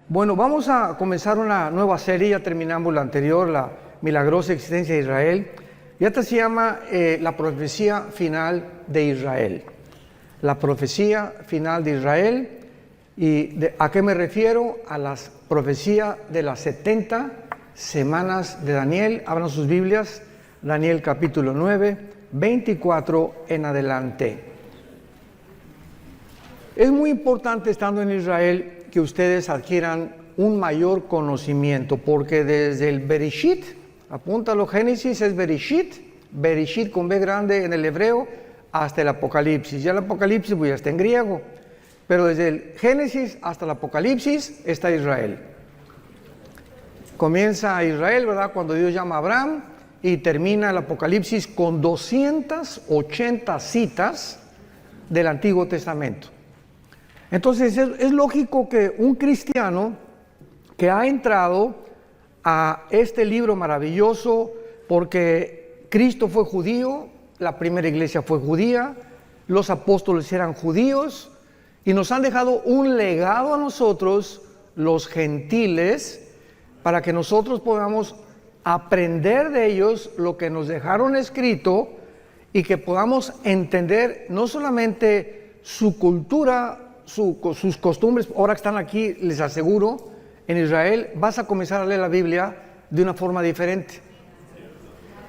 Bueno, vamos a comenzar una nueva serie. Ya terminamos la anterior, la milagrosa existencia de Israel. Y esta se llama la profecía final de Israel. La profecía final de Israel. ¿Y a qué me refiero? A la profecía de las 70 semanas de Daniel. Abran sus Biblias, Daniel capítulo 9, 24 en adelante. Es muy importante, estando en Israel, que ustedes adquieran un mayor conocimiento, porque desde el Bereshit, apúntalo, Génesis es Bereshit, Bereshit con B grande en el hebreo, hasta el Apocalipsis. Ya el Apocalipsis pues ya está en griego, pero desde el Génesis hasta el Apocalipsis está Israel. Comienza Israel, ¿verdad?, cuando Dios llama a Abraham, y termina el Apocalipsis con 280 citas del Antiguo Testamento. Entonces es lógico que un cristiano que ha entrado a este libro maravilloso, porque Cristo fue judío, la primera iglesia fue judía, los apóstoles eran judíos y nos han dejado un legado a nosotros, los gentiles, para que nosotros podamos aprender de ellos lo que nos dejaron escrito y que podamos entender no solamente su cultura, sus costumbres. Ahora que están aquí, les aseguro, en Israel vas a comenzar a leer la Biblia de una forma diferente.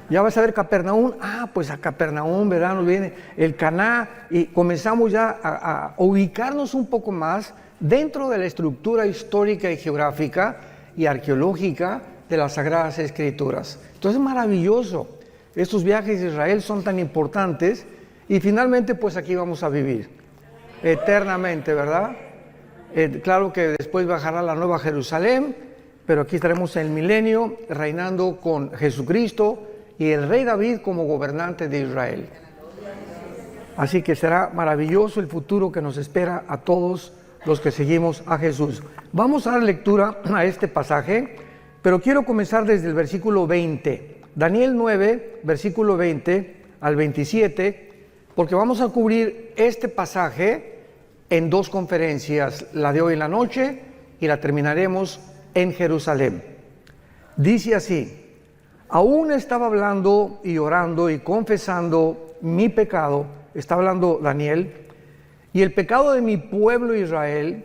Ya vas a ver Capernaum, pues a Capernaum, ¿verdad? Nos viene el Caná, y comenzamos ya a ubicarnos un poco más dentro de la estructura histórica y geográfica y arqueológica de las Sagradas Escrituras. Entonces es maravilloso. Estos viajes a Israel son tan importantes, y finalmente pues aquí vamos a vivir eternamente, ¿verdad? Claro que después bajará la Nueva Jerusalén, pero aquí estaremos en el milenio reinando con Jesucristo y el rey David como gobernante de Israel. Así que será maravilloso el futuro que nos espera a todos los que seguimos a Jesús. Vamos a dar lectura a este pasaje, pero quiero comenzar desde el versículo 20. Daniel 9, versículo 20 al 27, porque vamos a cubrir este pasaje en dos conferencias, la de hoy en la noche y la terminaremos en Jerusalén. Dice así: aún estaba hablando y orando y confesando mi pecado, está hablando Daniel, y el pecado de mi pueblo Israel,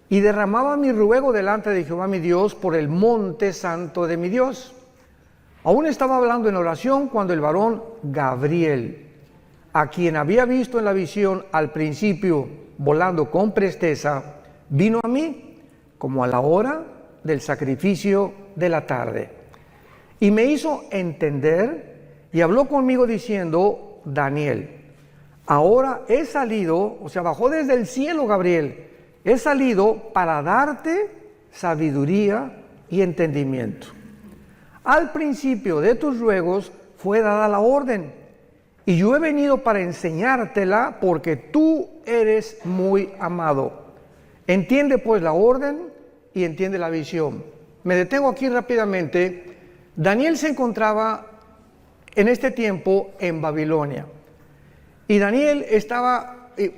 y derramaba mi ruego delante de Jehová mi Dios por el monte santo de mi Dios. Aún estaba hablando en oración cuando el varón Gabriel, a quien había visto en la visión al principio volando con presteza, vino a mí como a la hora del sacrificio de la tarde, y me hizo entender y habló conmigo diciendo: Daniel, ahora he salido, o sea, bajó desde el cielo Gabriel, he salido para darte sabiduría y entendimiento. Al principio de tus ruegos fue dada la orden, y yo he venido para enseñártela, porque tú eres muy amado. Entiende pues la orden y entiende la visión. Me detengo aquí rápidamente. Daniel se encontraba en este tiempo en Babilonia. Y Daniel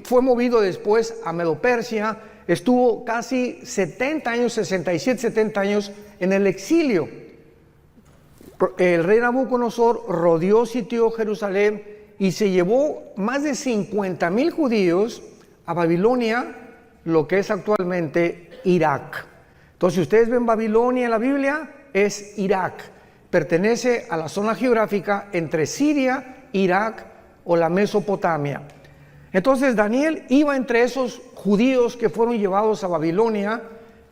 fue movido después a Medo-Persia, estuvo casi 70 años, 67, 70 años en el exilio. El rey Nabucodonosor rodeó, sitió Jerusalén y se llevó más de 50,000 judíos a Babilonia, lo que es actualmente Irak. Entonces, si ustedes ven Babilonia en la Biblia, es Irak. Pertenece a la zona geográfica entre Siria, Irak o la Mesopotamia. Entonces, Daniel iba entre esos judíos que fueron llevados a Babilonia,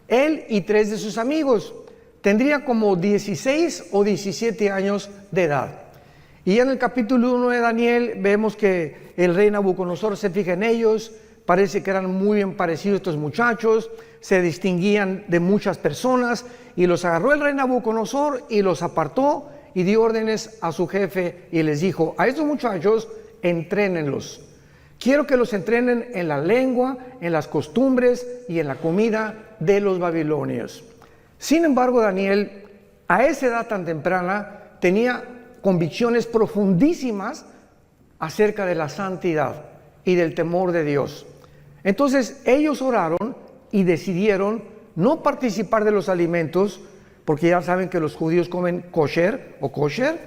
él y 3 de sus amigos. Tendría como 16 o 17 años de edad. Y en el capítulo 1 de Daniel vemos que el rey Nabucodonosor se fija en ellos. Parece que eran muy bien parecidos estos muchachos, se distinguían de muchas personas, y los agarró el rey Nabucodonosor y los apartó y dio órdenes a su jefe y les dijo: a estos muchachos entrénenlos. Quiero que los entrenen en la lengua, en las costumbres y en la comida de los babilonios. Sin embargo, Daniel, a esa edad tan temprana, tenía convicciones profundísimas acerca de la santidad y del temor de Dios. Entonces ellos oraron y decidieron no participar de los alimentos, porque ya saben que los judíos comen kosher o kosher,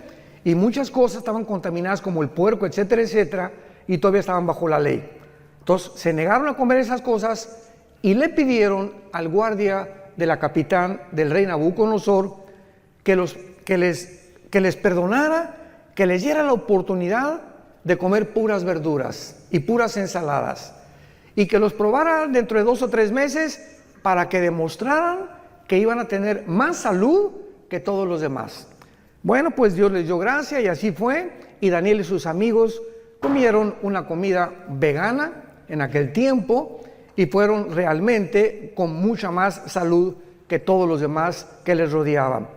y muchas cosas estaban contaminadas como el puerco, etcétera, etcétera, y todavía estaban bajo la ley. Entonces se negaron a comer esas cosas y le pidieron al guardia de la capitán del rey Nabucodonosor que les perdonara, que les diera la oportunidad de comer puras verduras y puras ensaladas, y que los probara dentro de 2 o 3 meses para que demostraran que iban a tener más salud que todos los demás. Bueno, pues Dios les dio gracia y así fue, y Daniel y sus amigos comieron una comida vegana en aquel tiempo y fueron realmente con mucha más salud que todos los demás que les rodeaban.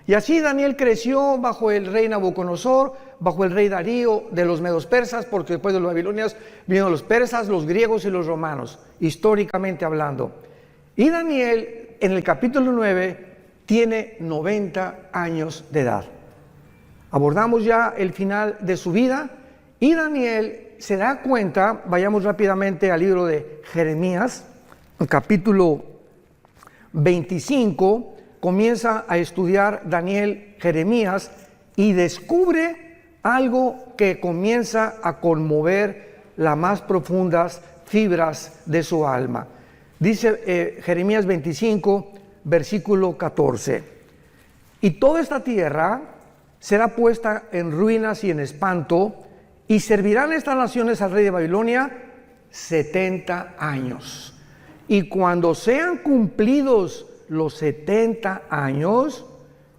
Y así Daniel creció bajo el rey Nabucodonosor, bajo el rey Darío de los medos persas, porque después de los babilonios vinieron los persas, los griegos y los romanos, históricamente hablando. Y Daniel, en el capítulo 9, tiene 90 años de edad. Abordamos ya el final de su vida y Daniel se da cuenta, vayamos rápidamente al libro de Jeremías, el capítulo 25, comienza a estudiar Daniel Jeremías y descubre algo que comienza a conmover las más profundas fibras de su alma. Dice Jeremías 25, versículo 14: y toda esta tierra será puesta en ruinas y en espanto, y servirán estas naciones al rey de Babilonia 70 años. Y cuando sean cumplidos los 70 años,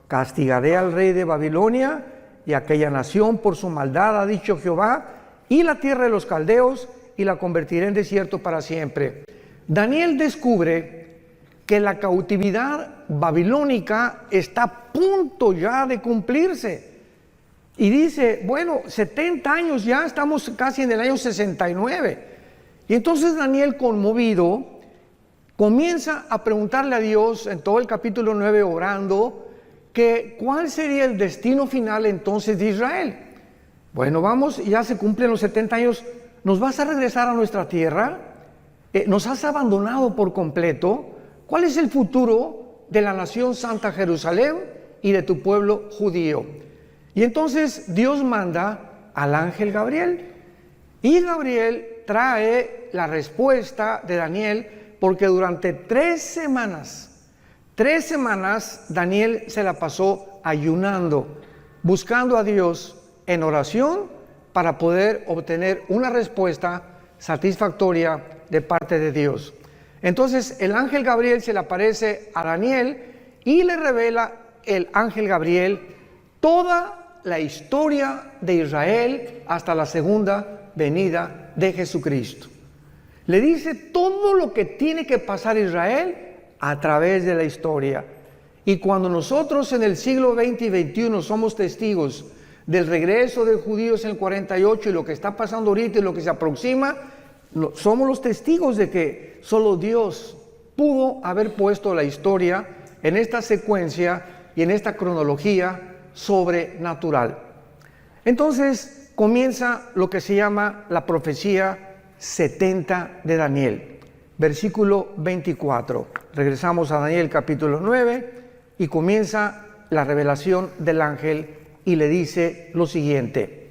castigaré al rey de Babilonia y a aquella nación por su maldad, ha dicho Jehová, y la tierra de los caldeos, y la convertiré en desierto para siempre. Daniel descubre que la cautividad babilónica está a punto ya de cumplirse. Y dice, bueno, 70 años ya, estamos casi en el año 69. Y entonces Daniel, conmovido, comienza a preguntarle a Dios en todo el capítulo 9, orando, que cuál sería el destino final entonces de Israel. Bueno, vamos, ya se cumplen los 70 años, ¿nos vas a regresar a nuestra tierra? ¿Nos has abandonado por completo? ¿Cuál es el futuro de la nación Santa Jerusalén y de tu pueblo judío? Y entonces Dios manda al ángel Gabriel, y Gabriel trae la respuesta de Daniel, porque durante 3 semanas Daniel se la pasó ayunando, buscando a Dios en oración para poder obtener una respuesta satisfactoria de parte de Dios. Entonces el ángel Gabriel se le aparece a Daniel y le revela el ángel Gabriel toda la historia de Israel hasta la segunda venida de Jesucristo. Le dice todo lo que tiene que pasar Israel a través de la historia. Y cuando nosotros en el siglo XX y XXI somos testigos del regreso de judíos en el 48 y lo que está pasando ahorita y lo que se aproxima, somos los testigos de que solo Dios pudo haber puesto la historia en esta secuencia y en esta cronología sobrenatural. Entonces comienza lo que se llama la profecía 70 de Daniel, versículo 24. Regresamos a Daniel capítulo 9 y comienza la revelación del ángel y le dice lo siguiente: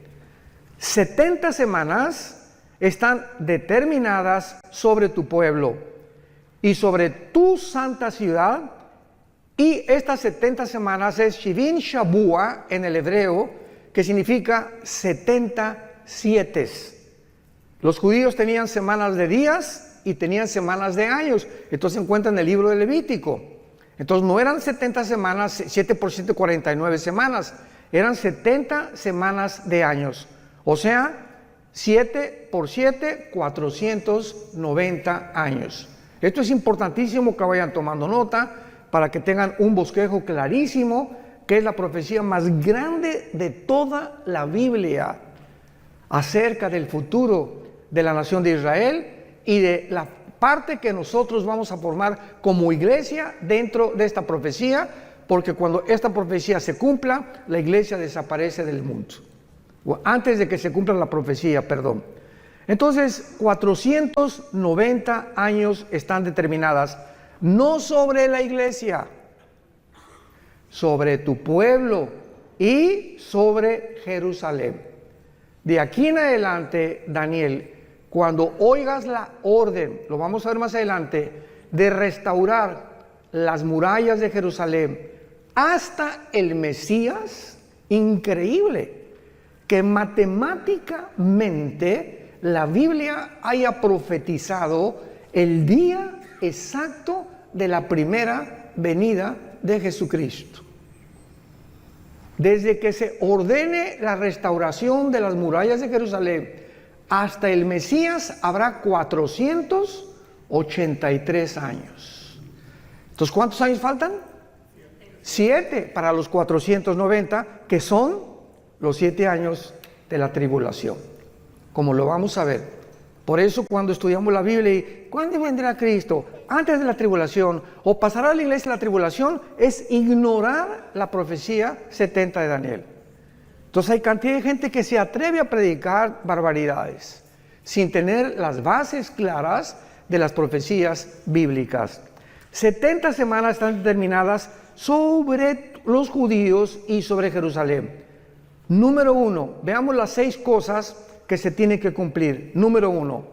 70 semanas están determinadas sobre tu pueblo y sobre tu santa ciudad, y estas 70 semanas es Shivin Shabua en el hebreo, que significa 70 sietes. Los judíos tenían semanas de días y tenían semanas de años. Entonces se encuentra en el libro de Levítico. Entonces no eran 70 semanas, 7 por 7, 49 semanas. Eran 70 semanas de años. O sea, 7 por 7, 490 años. Esto es importantísimo que vayan tomando nota para que tengan un bosquejo clarísimo, que es la profecía más grande de toda la Biblia acerca del futuro de la nación de Israel y de la parte que nosotros vamos a formar como iglesia dentro de esta profecía, porque cuando esta profecía se cumpla, la iglesia desaparece del mundo. O antes de que se cumpla la profecía, perdón. Entonces, 490 años están determinadas. no sobre la iglesia, sobre tu pueblo y sobre Jerusalén. De aquí en adelante, Daniel, cuando oigas la orden, lo vamos a ver más adelante, de restaurar las murallas de Jerusalén hasta el Mesías, increíble que matemáticamente la Biblia haya profetizado el día exacto de la primera venida de Jesucristo. Desde que se ordene la restauración de las murallas de Jerusalén hasta el Mesías habrá 483 años. Entonces, ¿cuántos años faltan? 7 para los 490, que son los 7 años de la tribulación, como lo vamos a ver. Por eso cuando estudiamos la Biblia y ¿cuándo vendrá Cristo? Antes de la tribulación o pasará la iglesia la tribulación, es ignorar la profecía 70 de Daniel. Entonces hay cantidad de gente que se atreve a predicar barbaridades sin tener las bases claras de las profecías bíblicas. 70 semanas están determinadas sobre los judíos y sobre Jerusalén. Número 1, veamos las 6 cosas que se tienen que cumplir. Número 1,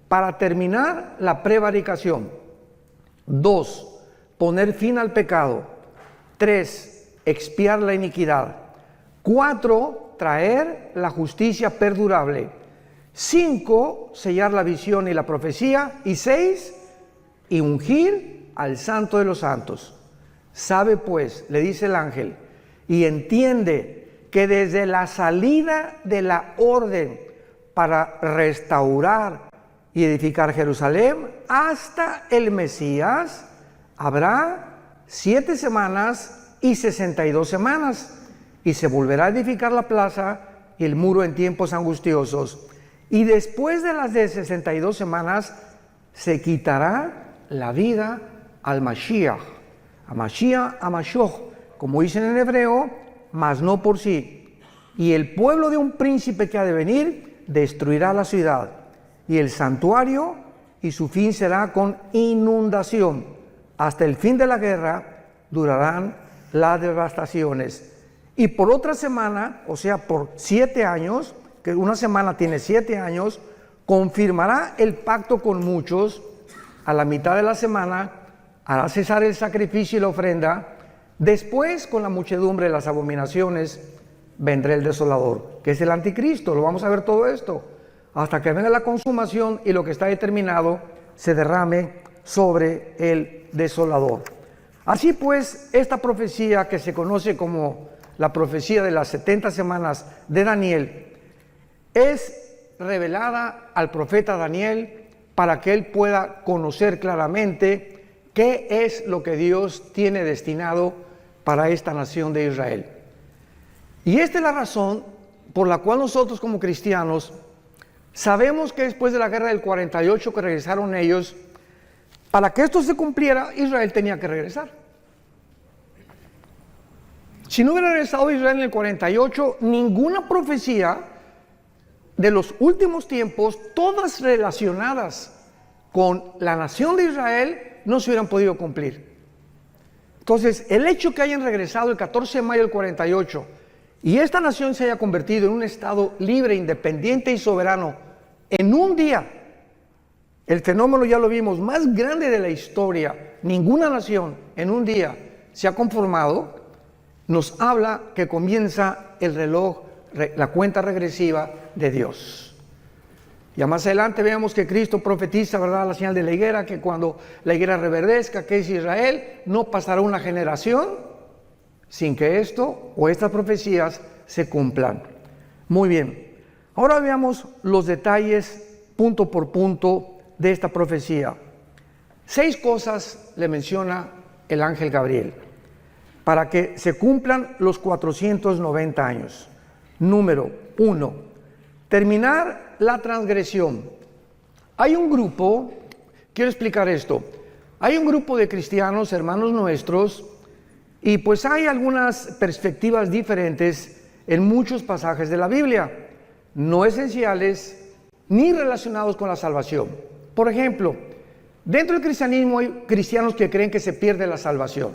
para terminar la prevaricación. 2, poner fin al pecado. 3, expiar la iniquidad. 4, traer la justicia perdurable. 5, sellar la visión y la profecía. Y 6, y ungir al Santo de los Santos. Sabe pues, le dice el ángel, y entiende que desde la salida de la orden para restaurar y edificar Jerusalén hasta el Mesías habrá 7 semanas y 62 semanas, y se volverá a edificar la plaza y el muro en tiempos angustiosos, y después de las de 62 semanas se quitará la vida al Mashiach, a Mashiach, a Mashoch, como dicen en hebreo, mas no por sí, y el pueblo de un príncipe que ha de venir destruirá la ciudad y el santuario, y su fin será con inundación. Hasta el fin de la guerra durarán las devastaciones. Y por otra semana, o sea, por 7 años, que una semana tiene 7 años, confirmará el pacto con muchos. A la mitad de la semana hará cesar el sacrificio y la ofrenda. Después, con la muchedumbre de las abominaciones, vendrá el desolador, que es el anticristo. Lo vamos a ver todo esto, hasta que venga la consumación y lo que está determinado se derrame sobre el desolador. Así pues, esta profecía que se conoce como la profecía de las 70 semanas de Daniel, es revelada al profeta Daniel para que él pueda conocer claramente qué es lo que Dios tiene destinado para esta nación de Israel. Y esta es la razón por la cual nosotros como cristianos sabemos que después de la guerra del 48 que regresaron ellos, para que esto se cumpliera, Israel tenía que regresar. Si no hubiera regresado Israel en el 48, ninguna profecía de los últimos tiempos, todas relacionadas con la nación de Israel, no se hubieran podido cumplir. Entonces, el hecho que hayan regresado el 14 de mayo del 48 y esta nación se haya convertido en un estado libre, independiente y soberano en un día, el fenómeno ya lo vimos, más grande de la historia, ninguna nación en un día se ha conformado, nos habla que comienza el reloj, la cuenta regresiva de Dios. Ya más adelante veamos que Cristo profetiza, ¿verdad?, la señal de la higuera, que cuando la higuera reverdezca, que es Israel, no pasará una generación sin que esto o estas profecías se cumplan. Muy bien, ahora veamos los detalles punto por punto de esta profecía. 6 cosas le menciona el ángel Gabriel para que se cumplan los 490 años. Número 1, terminar la transgresión. Hay un grupo, quiero explicar esto, hay un grupo de cristianos, hermanos nuestros, y pues hay algunas perspectivas diferentes en muchos pasajes de la Biblia, no esenciales ni relacionados con la salvación. Por ejemplo, Dentro del cristianismo hay cristianos que creen que se pierde la salvación.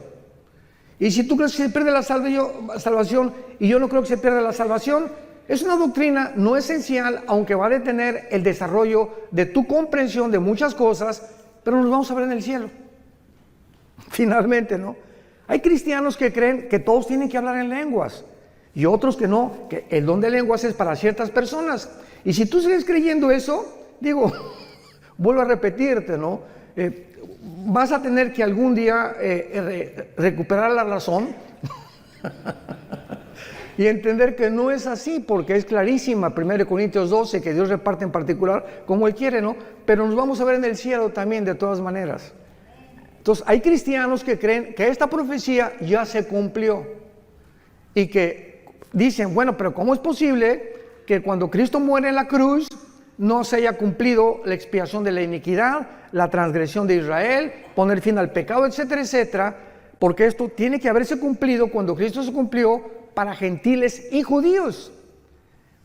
Y si tú crees que se pierde la salvación y yo no creo que se pierda la salvación, es una doctrina no esencial, aunque va a detener el desarrollo de tu comprensión de muchas cosas, pero nos vamos a ver en el cielo. Finalmente, ¿no? Hay cristianos que creen que todos tienen que hablar en lenguas y otros que no, que el don de lenguas es para ciertas personas. Y si tú sigues creyendo eso, digo, vuelvo a repetirte, ¿no? Vas a tener que algún día recuperar la razón y entender que no es así, porque es clarísima 1 Corintios 12, que Dios reparte en particular como Él quiere, ¿no? Pero nos vamos a ver en el cielo también, de todas maneras. Entonces, hay cristianos que creen que esta profecía ya se cumplió y que dicen, bueno, pero ¿cómo es posible que cuando Cristo muere en la cruz no se haya cumplido la expiación de la iniquidad, la transgresión de Israel, poner fin al pecado, etcétera, etcétera? Porque esto tiene que haberse cumplido cuando Cristo se cumplió para gentiles y judíos.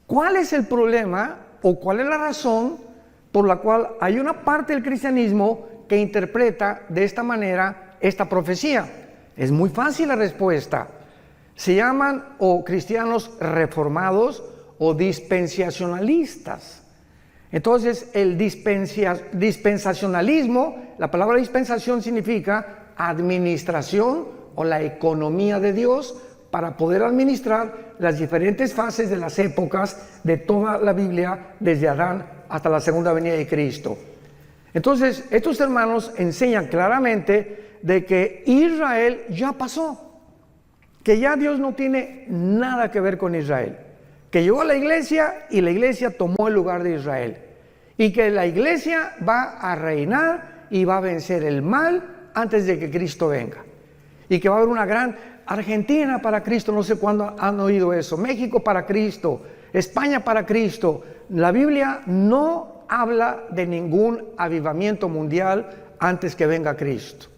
¿Cuál es el problema o cuál es la razón por la cual hay una parte del cristianismo que interpreta de esta manera esta profecía? Es muy fácil la respuesta. Se llaman o cristianos reformados o dispensacionalistas. Entonces, el dispensacionalismo, la palabra dispensación significa administración o la economía de Dios para poder administrar las diferentes fases de las épocas de toda la Biblia, desde Adán hasta la segunda venida de Cristo. Entonces, estos hermanos enseñan claramente de que Israel ya pasó, que ya Dios no tiene nada que ver con Israel, que llegó a la iglesia y la iglesia tomó el lugar de Israel, y que la iglesia va a reinar y va a vencer el mal antes de que Cristo venga, y que va a haber una gran Argentina para Cristo, no sé cuándo han oído eso, México para Cristo, España para Cristo. La Biblia no habla de ningún avivamiento mundial antes que venga Cristo.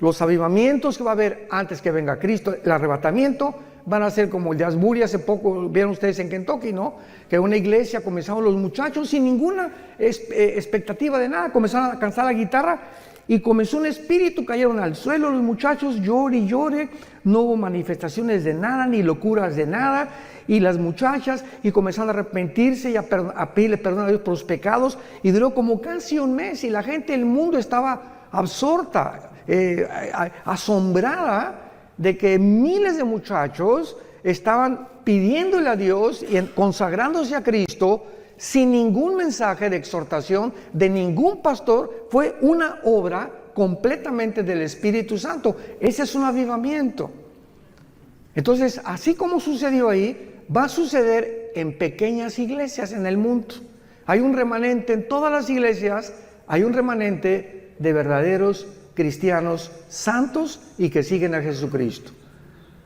Los avivamientos que va a haber antes que venga Cristo, el arrebatamiento, van a ser como el de Asbury. Hace poco vieron ustedes en Kentucky, ¿no? Que una iglesia comenzaron los muchachos sin ninguna expectativa de nada, comenzaron a cantar la guitarra y comenzó un espíritu, cayeron al suelo los muchachos, llore y llore, no hubo manifestaciones de nada, ni locuras de nada, y las muchachas, y comenzaron a arrepentirse y a pedirle perdón a Dios por los pecados, y duró como casi un mes, y la gente del mundo estaba absorta, asombrada de que miles de muchachos estaban pidiéndole a Dios y consagrándose a Cristo sin ningún mensaje de exhortación de ningún pastor. Fue una obra completamente del Espíritu Santo. Ese es un avivamiento. Entonces, así como sucedió ahí, va a suceder en pequeñas iglesias en el mundo. Hay un remanente en todas las iglesias, hay un remanente de verdaderos cristianos santos y que siguen a Jesucristo.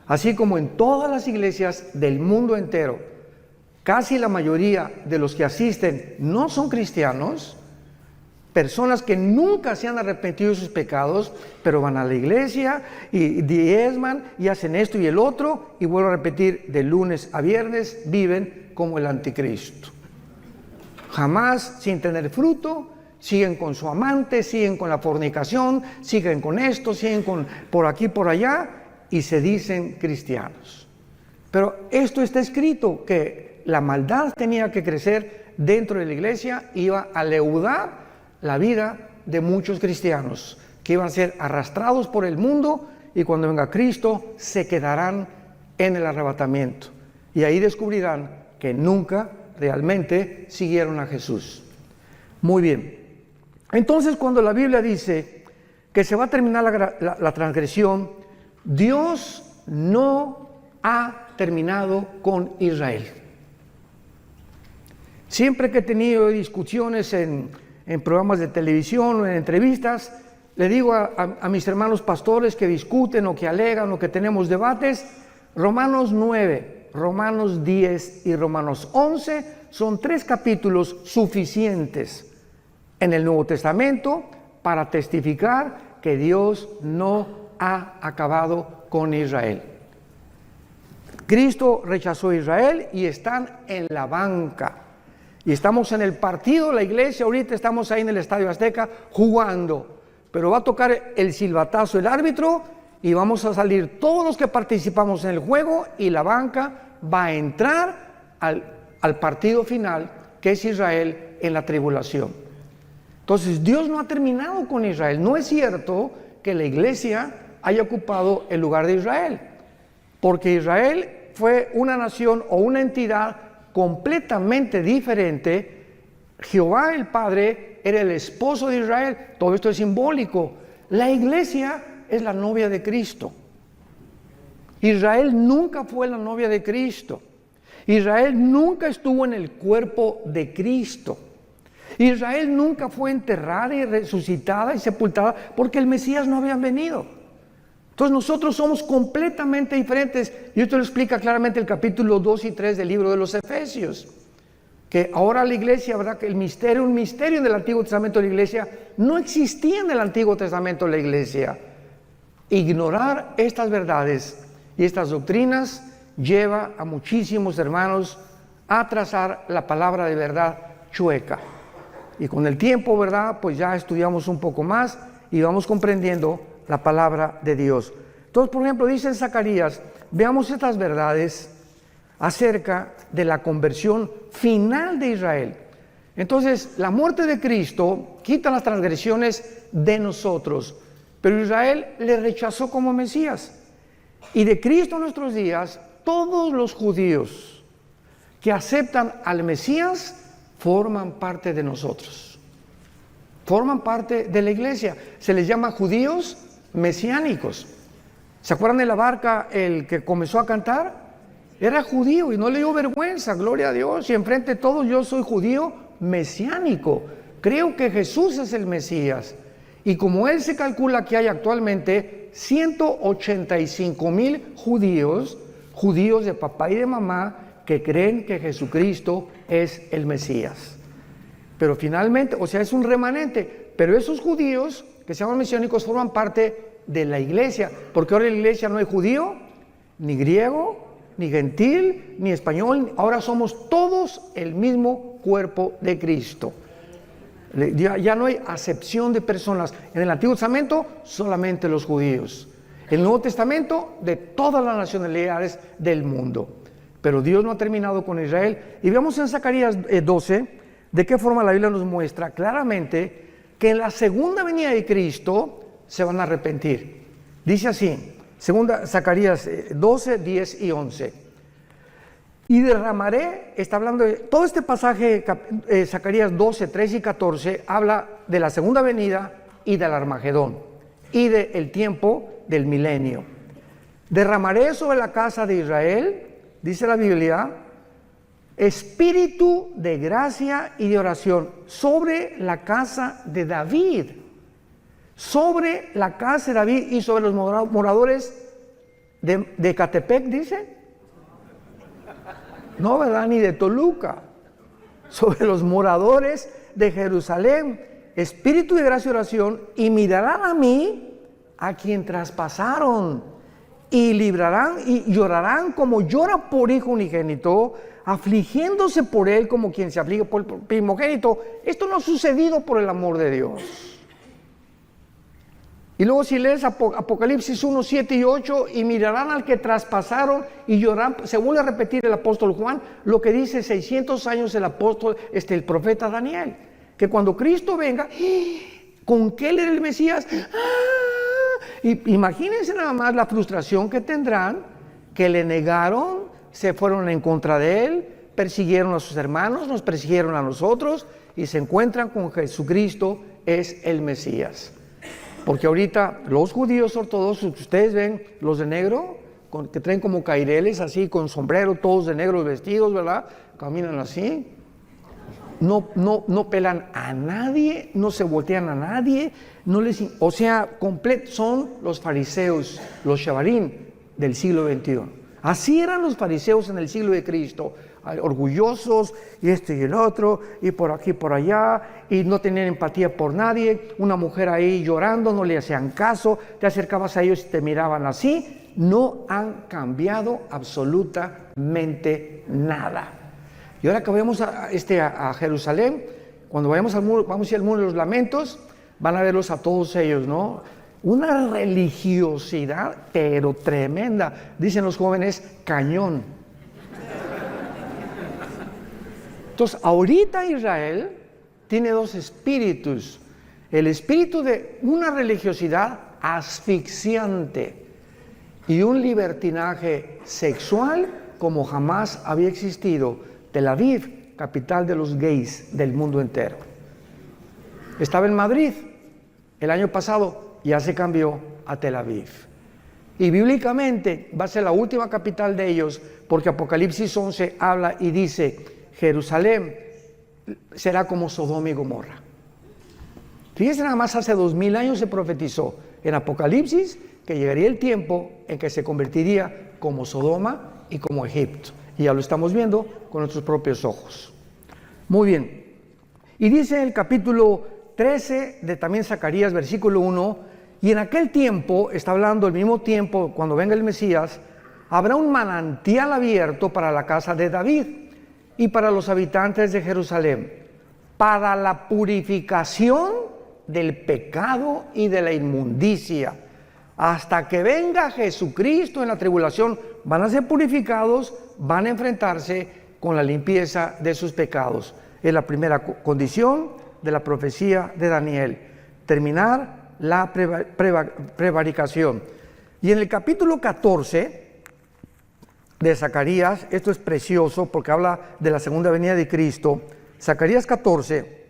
Así como en todas las iglesias del mundo entero, casi la mayoría de los que asisten no son cristianos, personas que nunca se han arrepentido de sus pecados, pero van a la iglesia y diezman y hacen esto y el otro, y vuelvo a repetir, de lunes a viernes viven como el anticristo. Jamás sin tener fruto, siguen con su amante, siguen con la fornicación, siguen con esto, siguen con por aquí, por allá, y se dicen cristianos. Pero esto está escrito, que la maldad tenía que crecer dentro de la iglesia, iba a leudar la vida de muchos cristianos, que iban a ser arrastrados por el mundo, y cuando venga Cristo se quedarán en el arrebatamiento, y ahí descubrirán que nunca realmente siguieron a Jesús. Muy bien, entonces cuando la Biblia dice que se va a terminar la transgresión, Dios no ha terminado con Israel. Siempre que he tenido discusiones en programas de televisión o en entrevistas, le digo a mis hermanos pastores que discuten o que alegan o que tenemos debates, Romanos 9, Romanos 10 y Romanos 11 son 3 capítulos suficientes en el Nuevo Testamento para testificar que Dios no ha acabado con Israel. Cristo rechazó a Israel y están en la banca. Y estamos en el partido, la iglesia, ahorita estamos ahí en el Estadio Azteca jugando. Pero va a tocar el silbatazo el árbitro y vamos a salir todos los que participamos en el juego y la banca va a entrar al partido final, que es Israel en la tribulación. Entonces Dios no ha terminado con Israel. No es cierto que la iglesia haya ocupado el lugar de Israel, porque Israel fue una nación o una entidad completamente diferente. Jehová el Padre era el esposo de Israel. Todo esto es simbólico. La iglesia es la novia de Cristo. Israel nunca fue la novia de Cristo. Israel nunca estuvo en el cuerpo de Cristo. Israel nunca fue enterrada y resucitada y sepultada porque el Mesías no había venido. Entonces nosotros somos completamente diferentes. Y esto lo explica claramente el capítulo 2 y 3 del libro de los Efesios. Que ahora la iglesia, ¿verdad? Que un misterio del Antiguo Testamento de la iglesia no existía en el Antiguo Testamento de la iglesia. Ignorar estas verdades y estas doctrinas lleva a muchísimos hermanos a trazar la palabra de verdad chueca. Y con el tiempo, ¿verdad? Pues ya estudiamos un poco más y vamos comprendiendo la palabra de Dios. Entonces, por ejemplo, dice en Zacarías, veamos estas verdades acerca de la conversión final de Israel. Entonces, la muerte de Cristo quita las transgresiones de nosotros, pero Israel le rechazó como Mesías. Y de Cristo en nuestros días, todos los judíos que aceptan al Mesías forman parte de nosotros, forman parte de la iglesia. Se les llama judíos mesiánicos. ¿Se acuerdan de la barca, el que comenzó a cantar? Era judío y no le dio vergüenza, gloria a Dios, y enfrente de todos yo soy judío mesiánico, creo que Jesús es el Mesías. Y como él se calcula que hay actualmente 185,000 judíos de papá y de mamá, que creen que Jesucristo es el Mesías. Pero finalmente, o sea, es un remanente, pero esos judíos que se llaman mesiánicos forman parte de la iglesia, porque ahora en la iglesia no hay judío, ni griego, ni gentil, ni español, ahora somos todos el mismo cuerpo de Cristo. Ya no hay acepción de personas. En el Antiguo Testamento solamente los judíos, en el Nuevo Testamento de todas las nacionalidades del mundo. Pero Dios no ha terminado con Israel. Y veamos en Zacarías 12 de qué forma la Biblia nos muestra claramente que en la segunda venida de Cristo se van a arrepentir. Dice así, Zacarías 12, 10 y 11. Y derramaré, está hablando de todo este pasaje, Zacarías 12, 13 y 14, habla de la segunda venida y del Armagedón y del tiempo del milenio. Derramaré sobre la casa de Israel, dice la Biblia, espíritu de gracia y de oración sobre la casa de David, sobre la casa de David y sobre los moradores de Catepec, dice. No, ¿verdad? Ni de Toluca. Sobre los moradores de Jerusalén, espíritu de gracia y oración, y mirarán a mí, a quien traspasaron, y librarán y llorarán como llora por hijo unigénito, afligiéndose por él como quien se aflige por el primogénito. Esto no ha sucedido por el amor de Dios. Y luego si lees Apocalipsis 1, 7 y 8, y mirarán al que traspasaron y llorarán, se vuelve a repetir el apóstol Juan, lo que dice 600 años el profeta Daniel, que cuando Cristo venga, ¿con qué él era el Mesías? Y imagínense nada más la frustración que tendrán, que le negaron, se fueron en contra de él, persiguieron a sus hermanos, nos persiguieron a nosotros, y se encuentran con Jesucristo, es el Mesías. Porque ahorita los judíos ortodoxos que ustedes ven, los de negro, que traen como caireles así, con sombrero, todos de negro vestidos, ¿verdad? Caminan así. No pelan a nadie, no se voltean a nadie, son los fariseos, los shavarim del siglo XXI. Así eran los fariseos en el siglo de Cristo, orgullosos, y esto y el otro, y por aquí, por allá, y no tenían empatía por nadie. Una mujer ahí llorando, no le hacían caso, te acercabas a ellos y te miraban así. No han cambiado absolutamente nada. Y ahora que vayamos a Jerusalén, cuando vayamos al muro, vamos a ir al muro de los lamentos, van a verlos a todos ellos, ¿no? Una religiosidad, pero tremenda. Dicen los jóvenes, cañón. Entonces, ahorita Israel tiene dos espíritus. El espíritu de una religiosidad asfixiante y un libertinaje sexual como jamás había existido. Tel Aviv, capital de los gays del mundo entero. Estaba en Madrid el año pasado, ya se cambió a Tel Aviv. Y bíblicamente va a ser la última capital de ellos, porque Apocalipsis 11 habla y dice, Jerusalén será como Sodoma y Gomorra. Fíjense, nada más hace 2000 años se profetizó en Apocalipsis que llegaría el tiempo en que se convertiría como Sodoma y como Egipto. Y ya lo estamos viendo con nuestros propios ojos. Muy bien. Y dice el capítulo 13 de también Zacarías, versículo 1, y en aquel tiempo, está hablando el mismo tiempo, cuando venga el Mesías, habrá un manantial abierto para la casa de David y para los habitantes de Jerusalén, para la purificación del pecado y de la inmundicia. Hasta que venga Jesucristo en la tribulación, van a ser purificados, van a enfrentarse con la limpieza de sus pecados. Es la primera condición de la profecía de Daniel, terminar la prevaricación. Y en el capítulo 14 de Zacarías, esto es precioso porque habla de la segunda venida de Cristo. Zacarías 14,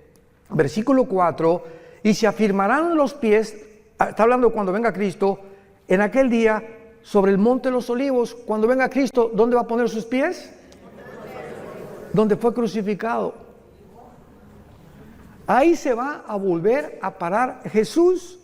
versículo 4, y se afirmarán los pies, está hablando cuando venga Cristo, en aquel día sobre el monte de los olivos. Cuando venga Cristo, ¿dónde va a poner sus pies? Donde fue crucificado. Ahí se va a volver a parar Jesús,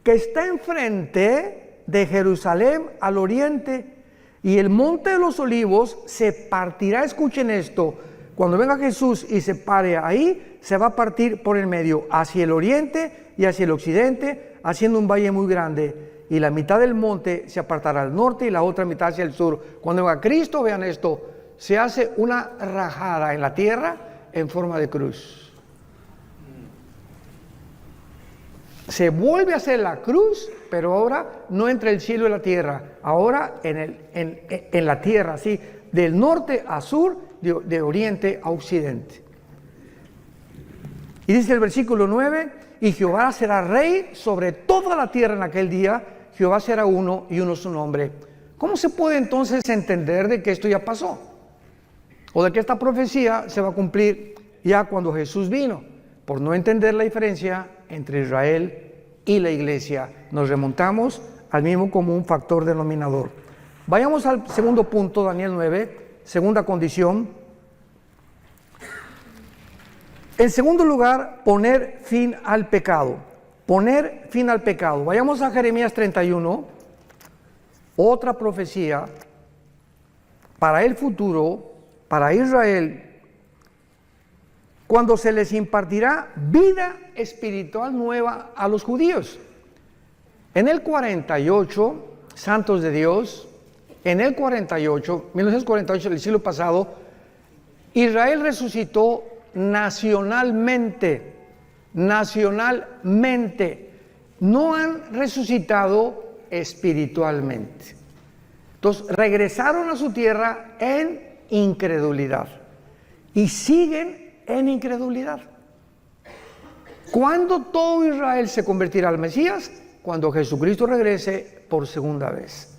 que está enfrente de Jerusalén al oriente, y el monte de los olivos se partirá. Escuchen esto, cuando venga Jesús y se pare ahí, se va a partir por el medio, hacia el oriente y hacia el occidente, haciendo un valle muy grande, y la mitad del monte se apartará al norte y la otra mitad hacia el sur. Cuando venga Cristo, vean esto, se hace una rajada en la tierra en forma de cruz. Se vuelve a hacer la cruz, pero ahora no entre el cielo y la tierra, ahora en la tierra, así, del norte a sur, de oriente a occidente. Y dice el versículo 9, y Jehová será rey sobre toda la tierra en aquel día, Jehová será uno y uno su nombre. ¿Cómo se puede entonces entender de que esto ya pasó? O de que esta profecía se va a cumplir ya cuando Jesús vino, por no entender la diferencia entre Israel y la iglesia. Nos remontamos al mismo común factor denominador. Vayamos al segundo punto, Daniel 9, segunda condición. En segundo lugar, poner fin al pecado. Poner fin al pecado. Vayamos a Jeremías 31, otra profecía para el futuro, para Israel, cuando se les impartirá vida espiritual nueva a los judíos. En el 48, santos de Dios, en el 48, 1948, el siglo pasado, Israel resucitó nacionalmente, no han resucitado espiritualmente. Entonces regresaron a su tierra en incredulidad y siguen en incredulidad. ¿Cuándo todo Israel se convertirá al Mesías? Cuando Jesucristo regrese por segunda vez.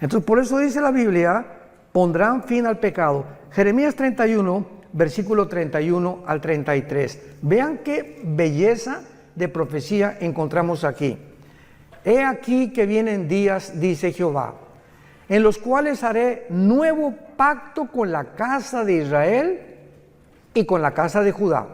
Entonces por eso dice la Biblia, pondrán fin al pecado. Jeremías 31, versículo 31 al 33. Vean qué belleza de profecía encontramos aquí. He aquí que vienen días, dice Jehová, en los cuales haré nuevo pacto con la casa de Israel y con la casa de Judá.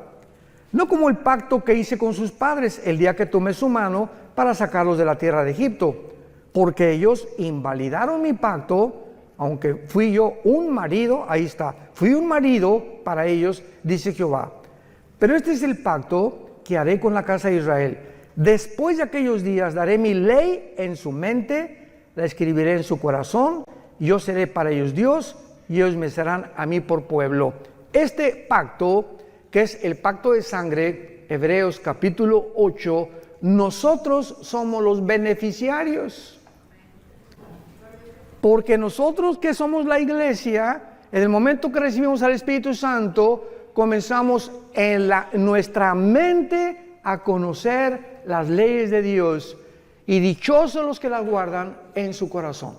No como el pacto que hice con sus padres el día que tomé su mano para sacarlos de la tierra de Egipto, porque ellos invalidaron mi pacto, aunque fui yo un marido, ahí está, fui un marido para ellos, dice Jehová. Pero este es el pacto que haré con la casa de Israel. Después de aquellos días daré mi ley en su mente, la escribiré en su corazón, yo seré para ellos Dios, y ellos me serán a mí por pueblo. Este pacto, que es el pacto de sangre, Hebreos capítulo 8, nosotros somos los beneficiarios. Porque nosotros que somos la iglesia, en el momento que recibimos al Espíritu Santo, comenzamos en nuestra mente a conocer las leyes de Dios, y dichosos los que las guardan en su corazón.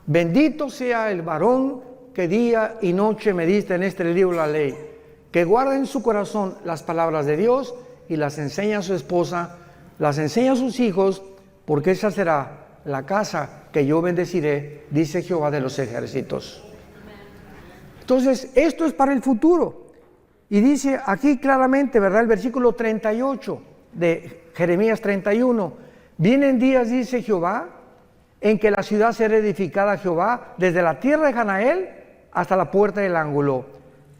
Bendito sea el varón que día y noche medita en este libro de la ley, que guarda en su corazón las palabras de Dios y las enseña a su esposa, las enseña a sus hijos, porque esa será la casa que yo bendeciré, dice Jehová de los ejércitos. Entonces, esto es para el futuro. Y dice aquí claramente, ¿verdad? El versículo 38 de Jeremías 31. Vienen días, dice Jehová, en que la ciudad será edificada a Jehová, desde la tierra de Janael hasta la puerta del ángulo.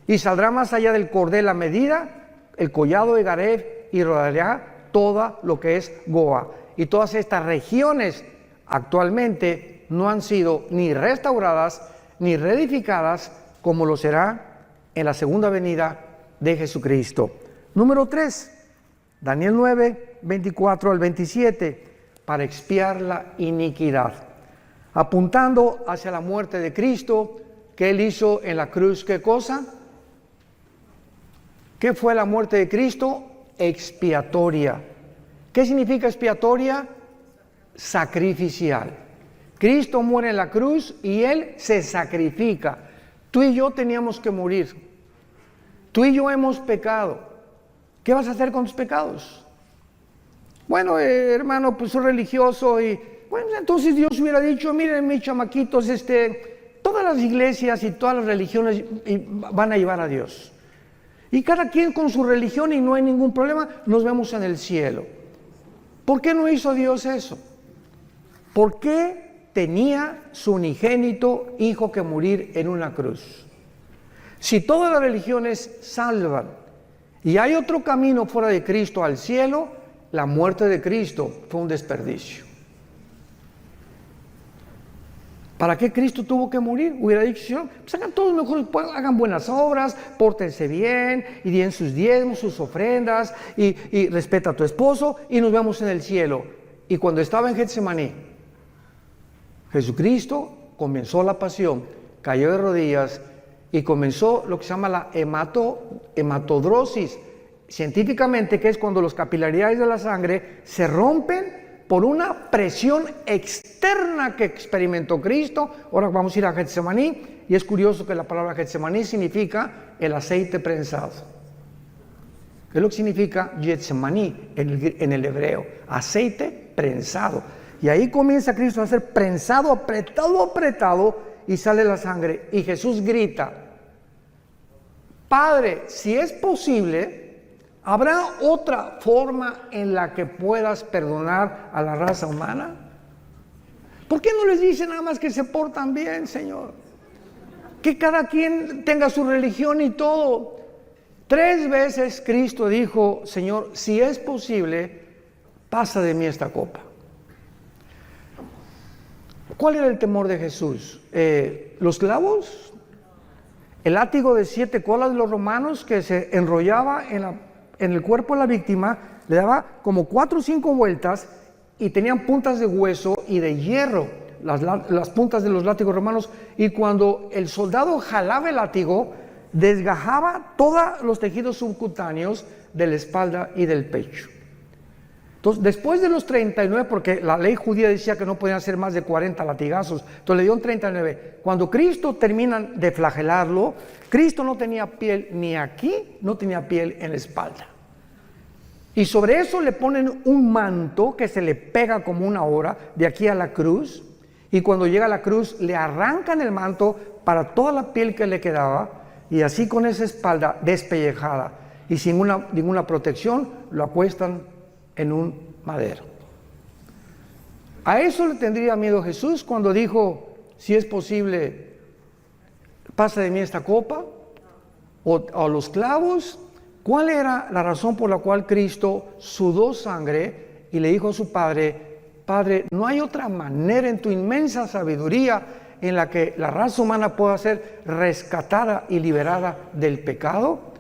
Y saldrá más allá del cordel la medida, el collado de Gareb, y rodeará toda lo que es Goa. Y todas estas regiones actualmente no han sido ni restauradas ni reedificadas, como lo será en la segunda venida de Jesucristo. Número 3, Daniel 9, 24 al 27, para expiar la iniquidad, apuntando hacia la muerte de Cristo, que Él hizo en la cruz. ¿Qué cosa? ¿Qué fue la muerte de Cristo? Expiatoria. ¿Qué significa expiatoria? Sacrificial. Cristo muere en la cruz y Él se sacrifica. Tú y yo teníamos que morir. Tú y yo hemos pecado. ¿Qué vas a hacer con tus pecados? Bueno, hermano, pues soy religioso y bueno, entonces Dios hubiera dicho, miren mis chamaquitos, todas las iglesias y todas las religiones van a llevar a Dios. Y cada quien con su religión y no hay ningún problema, nos vemos en el cielo. ¿Por qué no hizo Dios eso? ¿Por qué tenía su unigénito hijo que morir en una cruz? Si todas las religiones salvan y hay otro camino fuera de Cristo al cielo, la muerte de Cristo fue un desperdicio. ¿Para qué Cristo tuvo que morir? Hubiera dicho, Señor, pues hagan todos mejor, hagan buenas obras, pórtense bien, y den sus diezmos, sus ofrendas, y respeta a tu esposo, y nos vemos en el cielo. Y cuando estaba en Getsemaní, Jesucristo comenzó la pasión, cayó de rodillas, y comenzó lo que se llama la hematodrosis, científicamente, que es cuando los capilaridades de la sangre se rompen por una presión externa que experimentó Cristo. Ahora vamos a ir a Getsemaní, y es curioso que la palabra Getsemaní significa el aceite prensado. ¿Qué es lo que significa Getsemaní en el hebreo? Aceite prensado. Y ahí comienza Cristo a ser prensado, apretado, y sale la sangre. Y Jesús grita, Padre, si es posible, ¿habrá otra forma en la que puedas perdonar a la raza humana? ¿Por qué no les dice nada más que se portan bien, Señor? Que cada quien tenga su religión y todo. 3 veces Cristo dijo, Señor, si es posible, pasa de mí esta copa. ¿Cuál era el temor de Jesús? ¿Los clavos? ¿El látigo de 7 colas de los romanos que se enrollaba en el cuerpo de la víctima, le daba como 4 o 5 vueltas y tenían puntas de hueso y de hierro, las puntas de los látigos romanos, y cuando el soldado jalaba el látigo, desgajaba todos los tejidos subcutáneos de la espalda y del pecho. Entonces, después de los 39, porque la ley judía decía que no podían ser más de 40 latigazos, entonces le dieron 39. Cuando Cristo termina de flagelarlo, Cristo no tenía piel ni aquí, no tenía piel en la espalda. Y sobre eso le ponen un manto que se le pega como una hora de aquí a la cruz, y cuando llega a la cruz le arrancan el manto para toda la piel que le quedaba, y así con esa espalda despellejada y sin ninguna protección, lo acuestan en un madero. A eso le tendría miedo Jesús cuando dijo, si es posible, pasa de mí esta copa, o los clavos. ¿Cuál era la razón por la cual Cristo sudó sangre y le dijo a su Padre, Padre, no hay otra manera en tu inmensa sabiduría, en la que la raza humana pueda ser rescatada y liberada del pecado,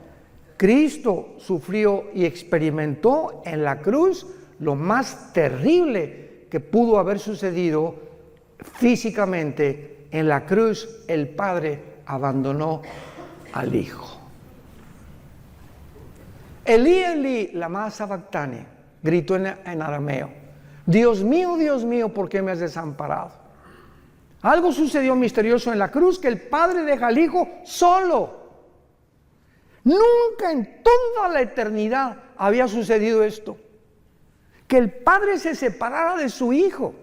Cristo sufrió y experimentó en la cruz lo más terrible que pudo haber sucedido físicamente. En la cruz el Padre abandonó al Hijo. Elí, Elí, lama sabactani, gritó en arameo: Dios mío, ¿por qué me has desamparado? Algo sucedió misterioso en la cruz, que el Padre deja al Hijo solo. Nunca en toda la eternidad había sucedido esto, que el Padre se separara de su Hijo.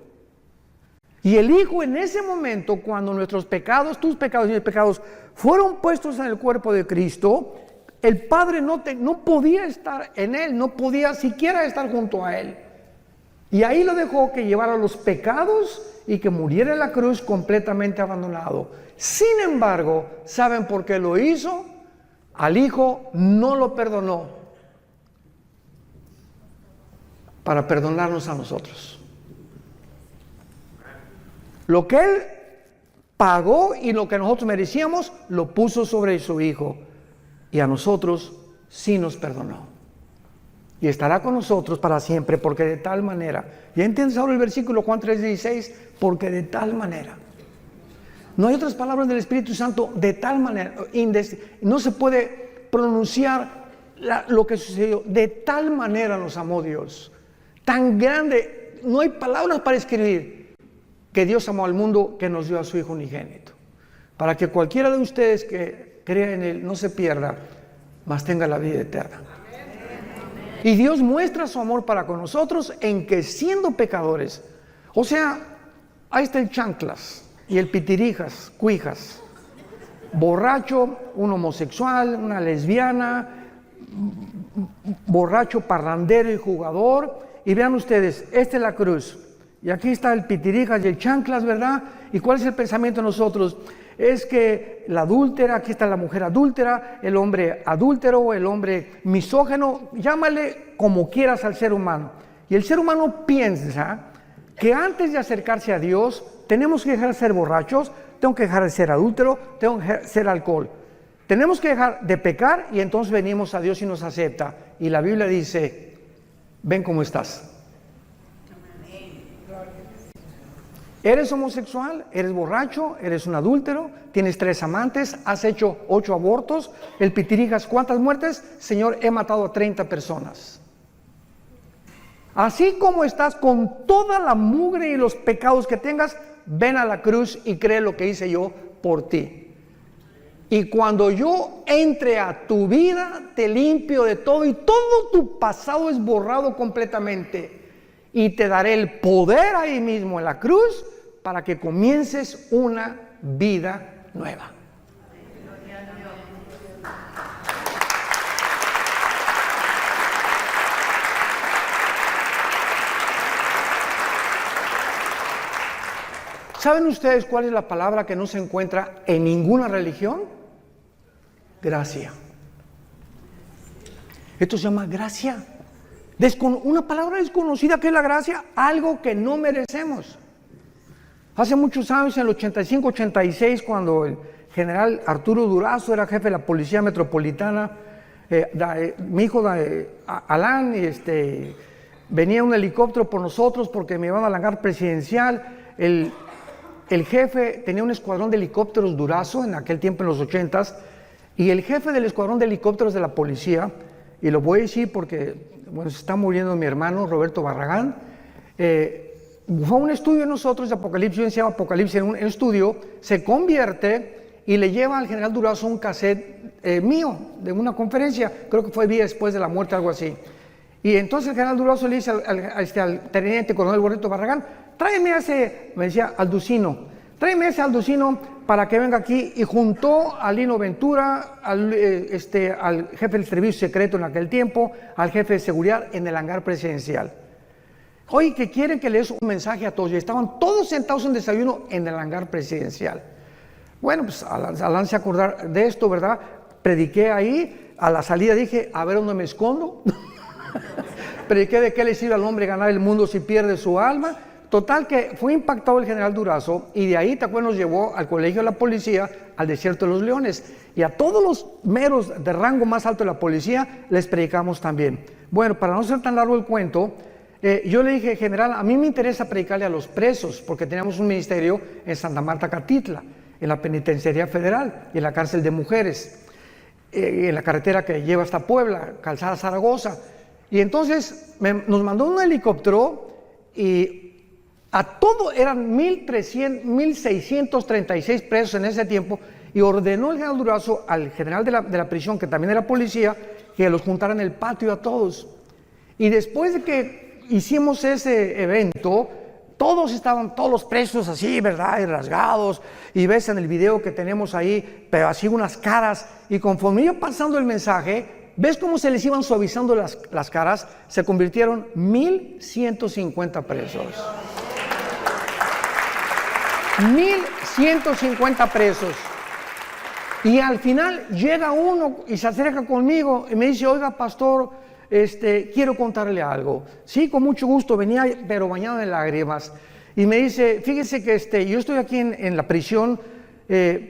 Y el Hijo, en ese momento, cuando nuestros pecados, tus pecados y mis pecados, fueron puestos en el cuerpo de Cristo, el Padre no podía estar en Él, no podía siquiera estar junto a Él. Y ahí lo dejó que llevara los pecados y que muriera en la cruz completamente abandonado. Sin embargo, ¿saben por qué lo hizo? Al Hijo no lo perdonó para perdonarnos a nosotros. Lo que Él pagó y lo que nosotros merecíamos, lo puso sobre su Hijo. Y a nosotros sí nos perdonó. Y estará con nosotros para siempre, porque de tal manera. ¿Ya entiendes ahora el versículo Juan 3:16? Porque de tal manera. No hay otras palabras del Espíritu Santo, de tal manera. No se puede pronunciar lo que sucedió. De tal manera nos amó Dios. Tan grande, no hay palabras para escribir, que Dios amó al mundo, que nos dio a su Hijo unigénito. Para que cualquiera de ustedes que crea en Él no se pierda, mas tenga la vida eterna. Y Dios muestra su amor para con nosotros en que, siendo pecadores, o sea, ahí está el chanclas y el pitirijas, cuijas, borracho, un homosexual, una lesbiana, borracho, parrandero y jugador. Y vean ustedes, esta es la cruz. Y aquí está el pitirijas y el chanclas, ¿verdad? ¿Y cuál es el pensamiento de nosotros? Es que la adúltera, aquí está la mujer adúltera, el hombre adúltero, el hombre misógino, llámale como quieras al ser humano. Y el ser humano piensa que antes de acercarse a Dios, tenemos que dejar de ser borrachos, tengo que dejar de ser adúltero, tengo que dejar de ser alcohol. Tenemos que dejar de pecar y entonces venimos a Dios y nos acepta. Y la Biblia dice, ven cómo estás. ¿Eres homosexual? ¿Eres borracho? ¿Eres un adúltero? ¿Tienes 3 amantes? ¿Has hecho 8 abortos? ¿El pitirijas cuántas muertes? Señor, he matado a 30 personas. Así como estás con toda la mugre y los pecados que tengas, ven a la cruz y cree lo que hice yo por ti. Y cuando yo entre a tu vida, te limpio de todo y todo tu pasado es borrado completamente. Y te daré el poder ahí mismo en la cruz para que comiences una vida nueva. ¿Saben ustedes cuál es la palabra que no se encuentra en ninguna religión? Gracia. Esto se llama gracia. Una palabra desconocida, que es la gracia, algo que no merecemos. Hace muchos años, en el 85-86, cuando el general Arturo Durazo era jefe de la Policía Metropolitana, mi hijo Alan, venía un helicóptero por nosotros porque me iban al hangar presidencial. El jefe tenía un escuadrón de helicópteros Durazo en aquel tiempo, en los 80s, y el jefe del escuadrón de helicópteros de la policía, y lo voy a decir porque se está muriendo mi hermano Roberto Barragán, fue un estudio de nosotros de Apocalipsis, yo enseñaba Apocalipsis en un estudio, se convierte y le lleva al general Durazo un cassette mío, de una conferencia, creo que fue días después de la muerte, algo así. Y entonces el general Durazo le dice al teniente coronel Roberto Barragán, tráeme a ese, me decía, Alducino, tráeme a ese Alducino para que venga aquí, y juntó a Lino Ventura, al jefe del servicio secreto en aquel tiempo, al jefe de seguridad en el hangar presidencial. Oye, que quieren que les un mensaje a todos, y estaban todos sentados en desayuno en el hangar presidencial. Bueno, pues Alan se acordar de esto, ¿verdad? Prediqué ahí, a la salida dije, a ver dónde me escondo. Prediqué de qué le sirve al hombre ganar el mundo si pierde su alma. total que fue impactado el general Durazo y de ahí, ¿te acuerdas? Nos llevó al colegio de la policía, al desierto de los leones. Y a todos los meros de rango más alto de la policía les predicamos también. Bueno, para no ser tan largo el cuento, yo le dije, general, a mí me interesa predicarle a los presos, porque teníamos un ministerio en Santa Marta, Catitla, en la Penitenciaría Federal y en la cárcel de mujeres, en la carretera que lleva hasta Puebla, Calzada Zaragoza. Y entonces nos mandó un helicóptero y a todo eran 1,636 presos en ese tiempo, y ordenó el general Durazo al general de la prisión, que también era policía, que los juntara en el patio a todos. Y después de que hicimos ese evento, todos los presos así, ¿verdad? Y rasgados, y ves en el video que tenemos ahí, pero así unas caras, y conforme iba pasando el mensaje, ves cómo se les iban suavizando las caras, se convirtieron 1,150 presos. 1,150 presos. Y al final llega uno y se acerca conmigo y me dice, oiga, pastor, quiero contarle algo. Sí, con mucho gusto, venía pero bañado en lágrimas. Y me dice, fíjese que yo estoy aquí en la prisión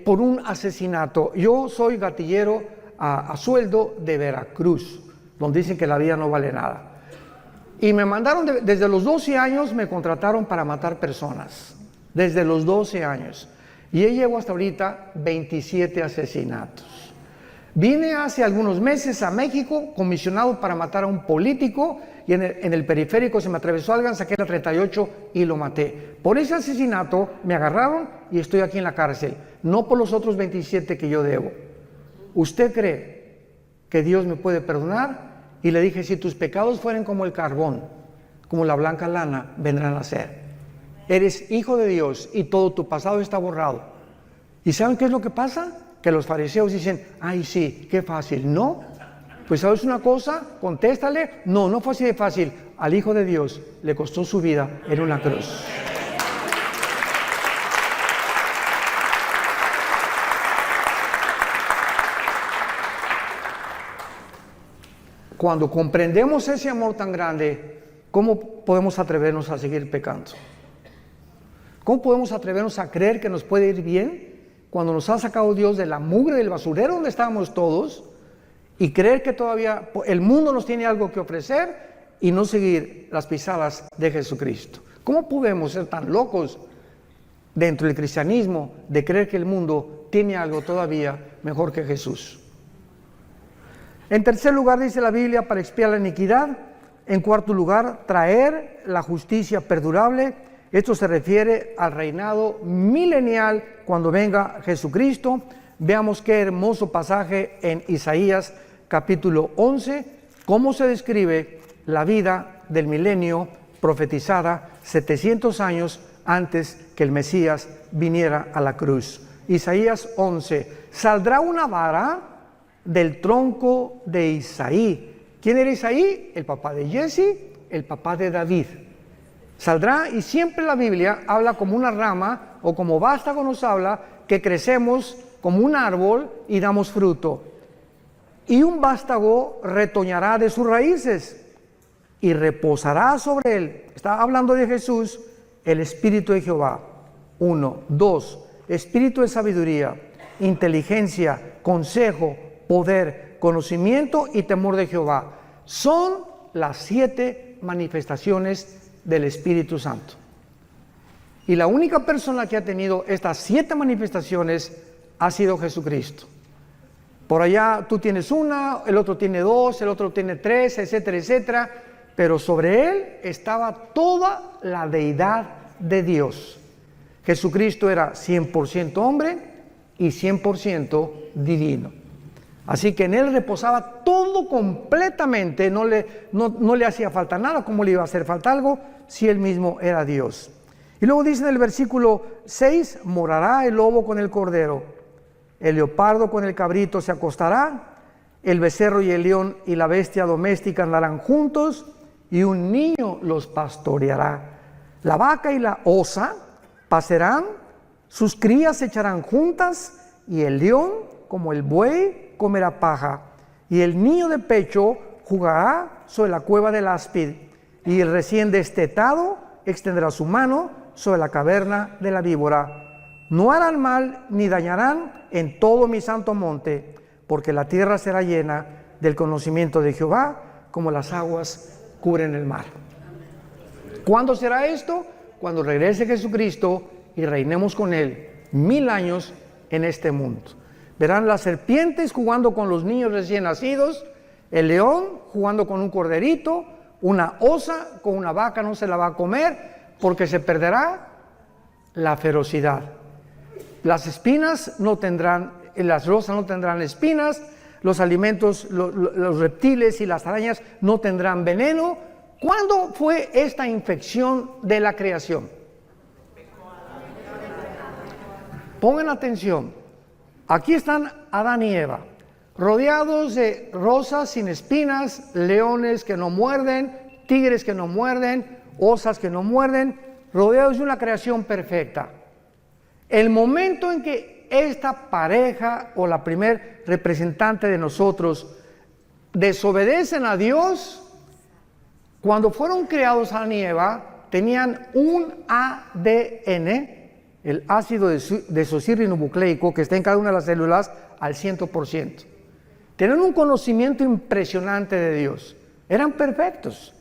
por un asesinato. Yo soy gatillero a sueldo de Veracruz, donde dicen que la vida no vale nada. Y me mandaron, desde los 12 años me contrataron para matar personas. Desde los 12 años. Y yo llevo hasta ahorita 27 asesinatos. Vine hace algunos meses a México, comisionado para matar a un político, y en el periférico se me atravesó alguien, saqué la 38 y lo maté. Por ese asesinato me agarraron y estoy aquí en la cárcel, no por los otros 27 que yo debo. ¿Usted cree que Dios me puede perdonar? Y le dije, si tus pecados fueren como el carbón, como la blanca lana, vendrán a ser. Eres hijo de Dios y todo tu pasado está borrado. ¿Y saben qué es lo que pasa? Que los fariseos dicen, ay sí, qué fácil. No, pues ¿sabes una cosa? Contéstale, no fue así de fácil. Al Hijo de Dios le costó su vida en una cruz. Cuando comprendemos ese amor tan grande, ¿cómo podemos atrevernos a seguir pecando? ¿Cómo podemos atrevernos a creer que nos puede ir bien cuando nos ha sacado Dios de la mugre del basurero donde estábamos todos, y creer que todavía el mundo nos tiene algo que ofrecer y no seguir las pisadas de Jesucristo? ¿Cómo podemos ser tan locos dentro del cristianismo de creer que el mundo tiene algo todavía mejor que Jesús? En tercer lugar, dice la Biblia, para expiar la iniquidad. En cuarto lugar, traer la justicia perdurable. Esto se refiere al reinado milenial cuando venga Jesucristo. Veamos qué hermoso pasaje en Isaías capítulo 11, cómo se describe la vida del milenio profetizada 700 años antes que el Mesías viniera a la cruz. Isaías 11, saldrá una vara del tronco de Isaí. ¿Quién era Isaí? El papá de Jesse, el papá de David. Saldrá, y siempre la Biblia habla como una rama, o como vástago nos habla, que crecemos como un árbol y damos fruto. Y un vástago retoñará de sus raíces y reposará sobre él. Está hablando de Jesús, el Espíritu de Jehová. 1, 2, Espíritu de sabiduría, inteligencia, consejo, poder, conocimiento y temor de Jehová. Son las 7 manifestaciones del Espíritu Santo. Y la única persona que ha tenido estas 7 manifestaciones ha sido Jesucristo. Por allá tú tienes una, el otro tiene 2, el otro tiene 3, etcétera, etcétera. Pero sobre él estaba toda la deidad de Dios. Jesucristo era 100% hombre y 100% divino. Así que en él reposaba todo completamente, no le hacía falta nada. ¿Cómo le iba a hacer falta algo si él mismo era Dios? Y luego dice en el versículo 6, morará el lobo con el cordero, el leopardo con el cabrito se acostará, el becerro y el león y la bestia doméstica andarán juntos, y un niño los pastoreará. La vaca y la osa pasarán, sus crías se echarán juntas, y el león como el buey comerá paja, y el niño de pecho jugará sobre la cueva del áspid, y el recién destetado extenderá su mano sobre la caverna de la víbora. No harán mal ni dañarán en todo mi santo monte, porque la tierra será llena del conocimiento de Jehová, como las aguas cubren el mar. ¿Cuándo será esto? Cuando regrese Jesucristo y reinemos con Él 1000 años en este mundo. Verán las serpientes jugando con los niños recién nacidos, el león jugando con un corderito, una osa con una vaca no se la va a comer porque se perderá la ferocidad. Las espinas no tendrán, las rosas no tendrán espinas, los alimentos, los reptiles y las arañas no tendrán veneno. ¿Cuándo fue esta infección de la creación? Pongan atención. Aquí están Adán y Eva, rodeados de rosas sin espinas, leones que no muerden, tigres que no muerden, osas que no muerden, rodeados de una creación perfecta. El momento en que esta pareja o la primer representante de nosotros desobedecen a Dios, cuando fueron creados Adán y Eva, tenían un ADN, el ácido desoxirribonucleico, que está en cada una de las células, al 100%. Tenían un conocimiento impresionante de Dios. Eran perfectos.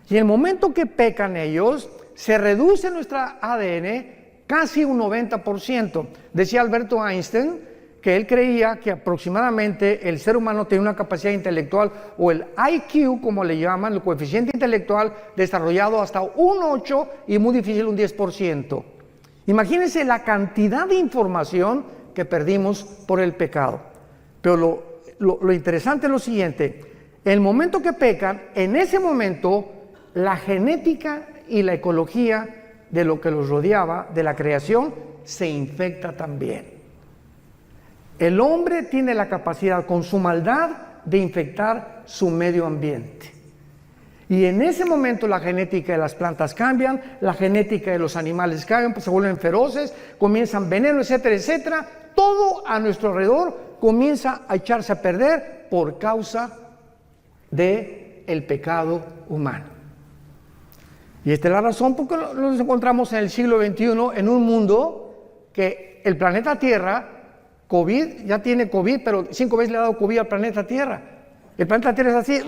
Y en el momento que pecan ellos, se reduce nuestra ADN casi un 90%. Decía Alberto Einstein que él creía que aproximadamente el ser humano tiene una capacidad intelectual, o el IQ, como le llaman, el coeficiente intelectual, desarrollado hasta un 8 y muy difícil un 10%. Imagínense la cantidad de información que perdimos por el pecado. Pero lo interesante es lo siguiente: el momento que pecan, en ese momento la genética y la ecología de lo que los rodeaba, de la creación, se infecta también. El hombre tiene la capacidad, con su maldad, de infectar su medio ambiente. Y en ese momento la genética de las plantas cambian, la genética de los animales cambian, pues se vuelven feroces, comienzan veneno, etcétera, etcétera. Todo a nuestro alrededor comienza a echarse a perder por causa del pecado humano. Y esta es la razón por la que nos encontramos en el siglo XXI en un mundo que el planeta Tierra, COVID, ya tiene COVID, pero 5 veces le ha dado COVID al planeta Tierra. El planeta Tierra es así,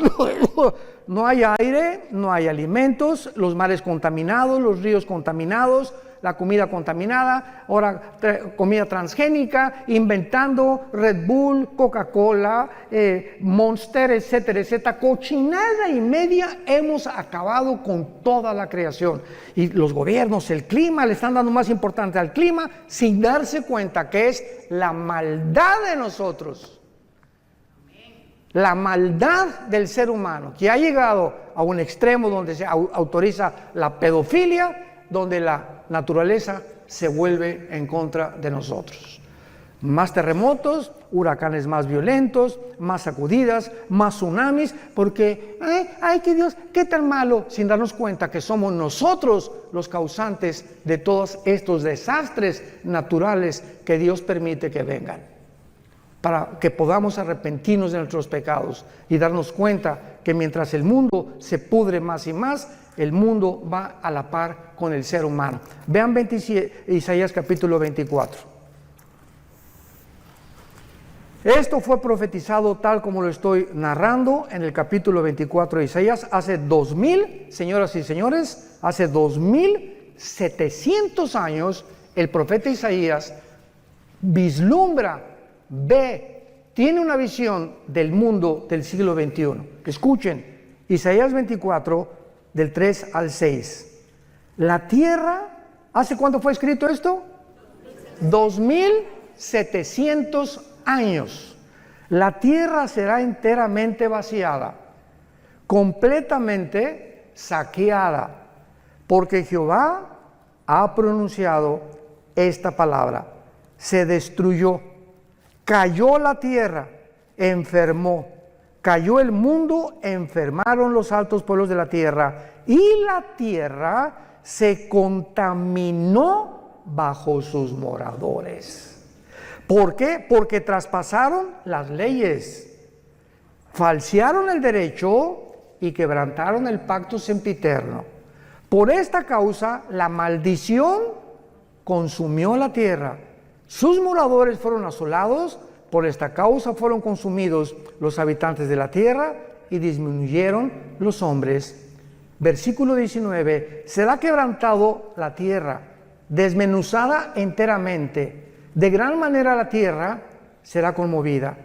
no hay aire, no hay alimentos, los mares contaminados, los ríos contaminados, la comida contaminada, ahora comida transgénica, inventando Red Bull, Coca-Cola, Monster, etcétera, etcétera. Cochinada y media hemos acabado con toda la creación. Y los gobiernos, el clima, le están dando más importancia al clima sin darse cuenta que es la maldad de nosotros. La maldad del ser humano, que ha llegado a un extremo donde se autoriza la pedofilia, donde la naturaleza se vuelve en contra de nosotros. Más terremotos, huracanes más violentos, más sacudidas, más tsunamis, porque, ay, que Dios, qué tan malo, sin darnos cuenta que somos nosotros los causantes de todos estos desastres naturales que Dios permite que vengan, para que podamos arrepentirnos de nuestros pecados y darnos cuenta que mientras el mundo se pudre más y más, el mundo va a la par con el ser humano. Vean Isaías capítulo 24. Esto fue profetizado tal como lo estoy narrando en el capítulo 24 de Isaías hace 2000, señoras y señores, hace 2700 años. El profeta Isaías vislumbra, ve, tiene una visión del mundo del siglo XXI. Escuchen, Isaías 24, del 3 al 6. La tierra, ¿hace cuánto fue escrito esto? 2700 años. La tierra será enteramente vaciada, completamente saqueada, porque Jehová ha pronunciado esta palabra. Se destruyó, cayó la tierra, enfermó, cayó el mundo, enfermaron los altos pueblos de la tierra, y la tierra se contaminó bajo sus moradores. ¿Por qué? Porque traspasaron las leyes, falsearon el derecho y quebrantaron el pacto sempiterno. Por esta causa, la maldición consumió la tierra. Sus moradores fueron asolados. Por esta causa fueron consumidos los habitantes de la tierra y disminuyeron los hombres. Versículo 19. Será quebrantado la tierra, desmenuzada enteramente. De gran manera la tierra será conmovida.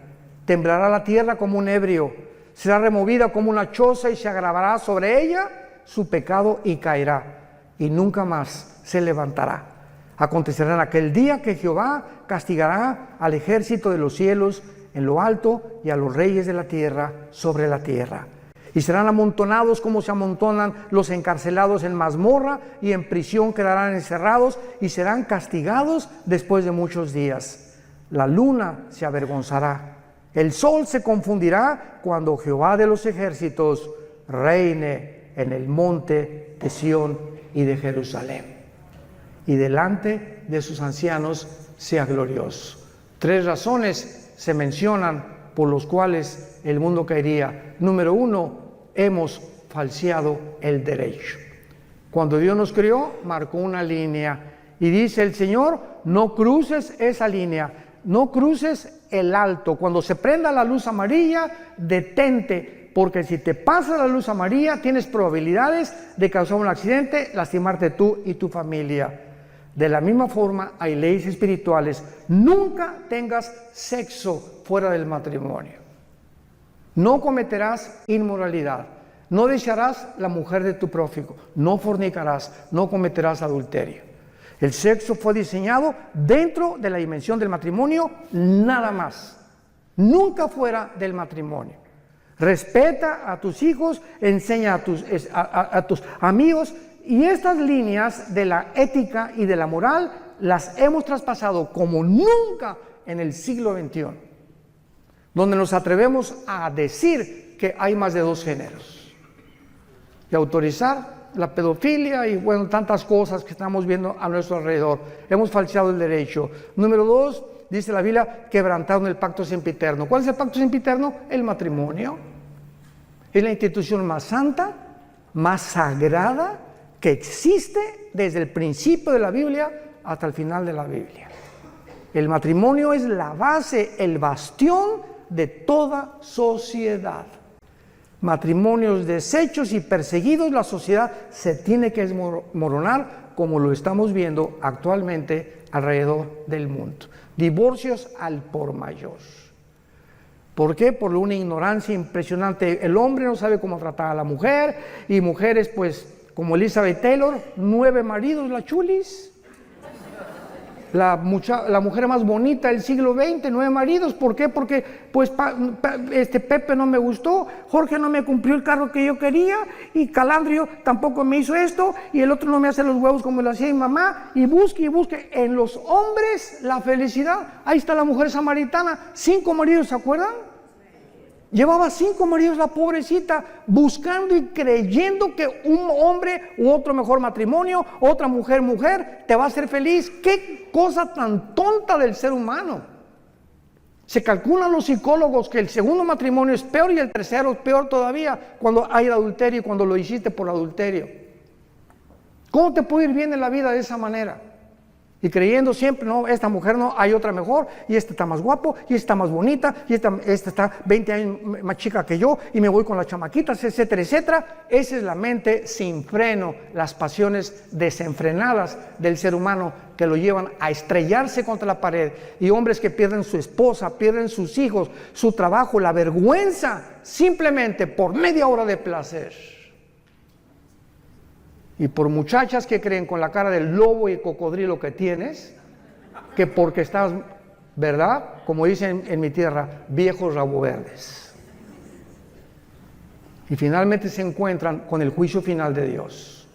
Temblará la tierra como un ebrio. Será removida como una choza y se agravará sobre ella su pecado y caerá. Y nunca más se levantará. Acontecerá en aquel día que Jehová castigará al ejército de los cielos en lo alto y a los reyes de la tierra sobre la tierra. Y serán amontonados como se amontonan los encarcelados en mazmorra, y en prisión quedarán encerrados y serán castigados después de muchos días. La luna se avergonzará, el sol se confundirá cuando Jehová de los ejércitos reine en el monte de Sión y de Jerusalén, y delante de sus ancianos sea glorioso. 3 razones se mencionan por los cuales el mundo caería. Número 1, hemos falseado el derecho. Cuando Dios nos creó, marcó una línea y dice el Señor: no cruces esa línea, no cruces el alto. Cuando se prenda la luz amarilla, detente, porque si te pasa la luz amarilla, tienes probabilidades de causar un accidente, lastimarte tú y tu familia. De la misma forma, hay leyes espirituales. Nunca tengas sexo fuera del matrimonio. No cometerás inmoralidad. No desearás la mujer de tu prójimo. No fornicarás. No cometerás adulterio. El sexo fue diseñado dentro de la dimensión del matrimonio, nada más. Nunca fuera del matrimonio. Respeta a tus hijos, enseña a tus amigos. Y estas líneas de la ética y de la moral las hemos traspasado como nunca en el siglo XXI, donde nos atrevemos a decir que hay más de 2 géneros y autorizar la pedofilia y bueno, tantas cosas que estamos viendo a nuestro alrededor. Hemos falseado el derecho. Número 2, dice la Biblia, quebrantaron el pacto sempiterno. ¿Cuál es el pacto sempiterno? El matrimonio. Es la institución más santa, más sagrada que existe desde el principio de la Biblia hasta el final de la Biblia. El matrimonio es la base, el bastión de toda sociedad. Matrimonios deshechos y perseguidos, la sociedad se tiene que desmoronar, como lo estamos viendo actualmente alrededor del mundo. Divorcios al por mayor. ¿Por qué? Por una ignorancia impresionante. El hombre no sabe cómo tratar a la mujer, y mujeres pues como Elizabeth Taylor, 9 maridos, la chulis. La mujer más bonita del siglo XX, 9 maridos. ¿Por qué? Porque pues Pepe no me gustó, Jorge no me cumplió el carro que yo quería, y Calandrio tampoco me hizo esto, y el otro no me hace los huevos como lo hacía mi mamá. Y busque en los hombres la felicidad. Ahí está la mujer samaritana, 5 maridos, ¿se acuerdan? Llevaba 5 maridos la pobrecita, buscando y creyendo que un hombre u otro mejor matrimonio, otra mujer, te va a hacer feliz. ¡Qué cosa tan tonta del ser humano! Se calculan los psicólogos que el segundo matrimonio es peor y el tercero es peor todavía cuando hay adulterio y cuando lo hiciste por adulterio. ¿Cómo te puede ir bien en la vida de esa manera? Y creyendo siempre, no, esta mujer no, hay otra mejor, y este está más guapo, y esta más bonita, y esta está 20 años más chica que yo, y me voy con las chamaquitas, etcétera, etcétera. Esa es la mente sin freno, las pasiones desenfrenadas del ser humano que lo llevan a estrellarse contra la pared. Y hombres que pierden su esposa, pierden sus hijos, su trabajo, la vergüenza, simplemente por media hora de placer. Y por muchachas que creen con la cara del lobo y el cocodrilo que tienes, que porque estás, ¿verdad? Como dicen en mi tierra, viejos rabo verdes. Y finalmente se encuentran con el juicio final de Dios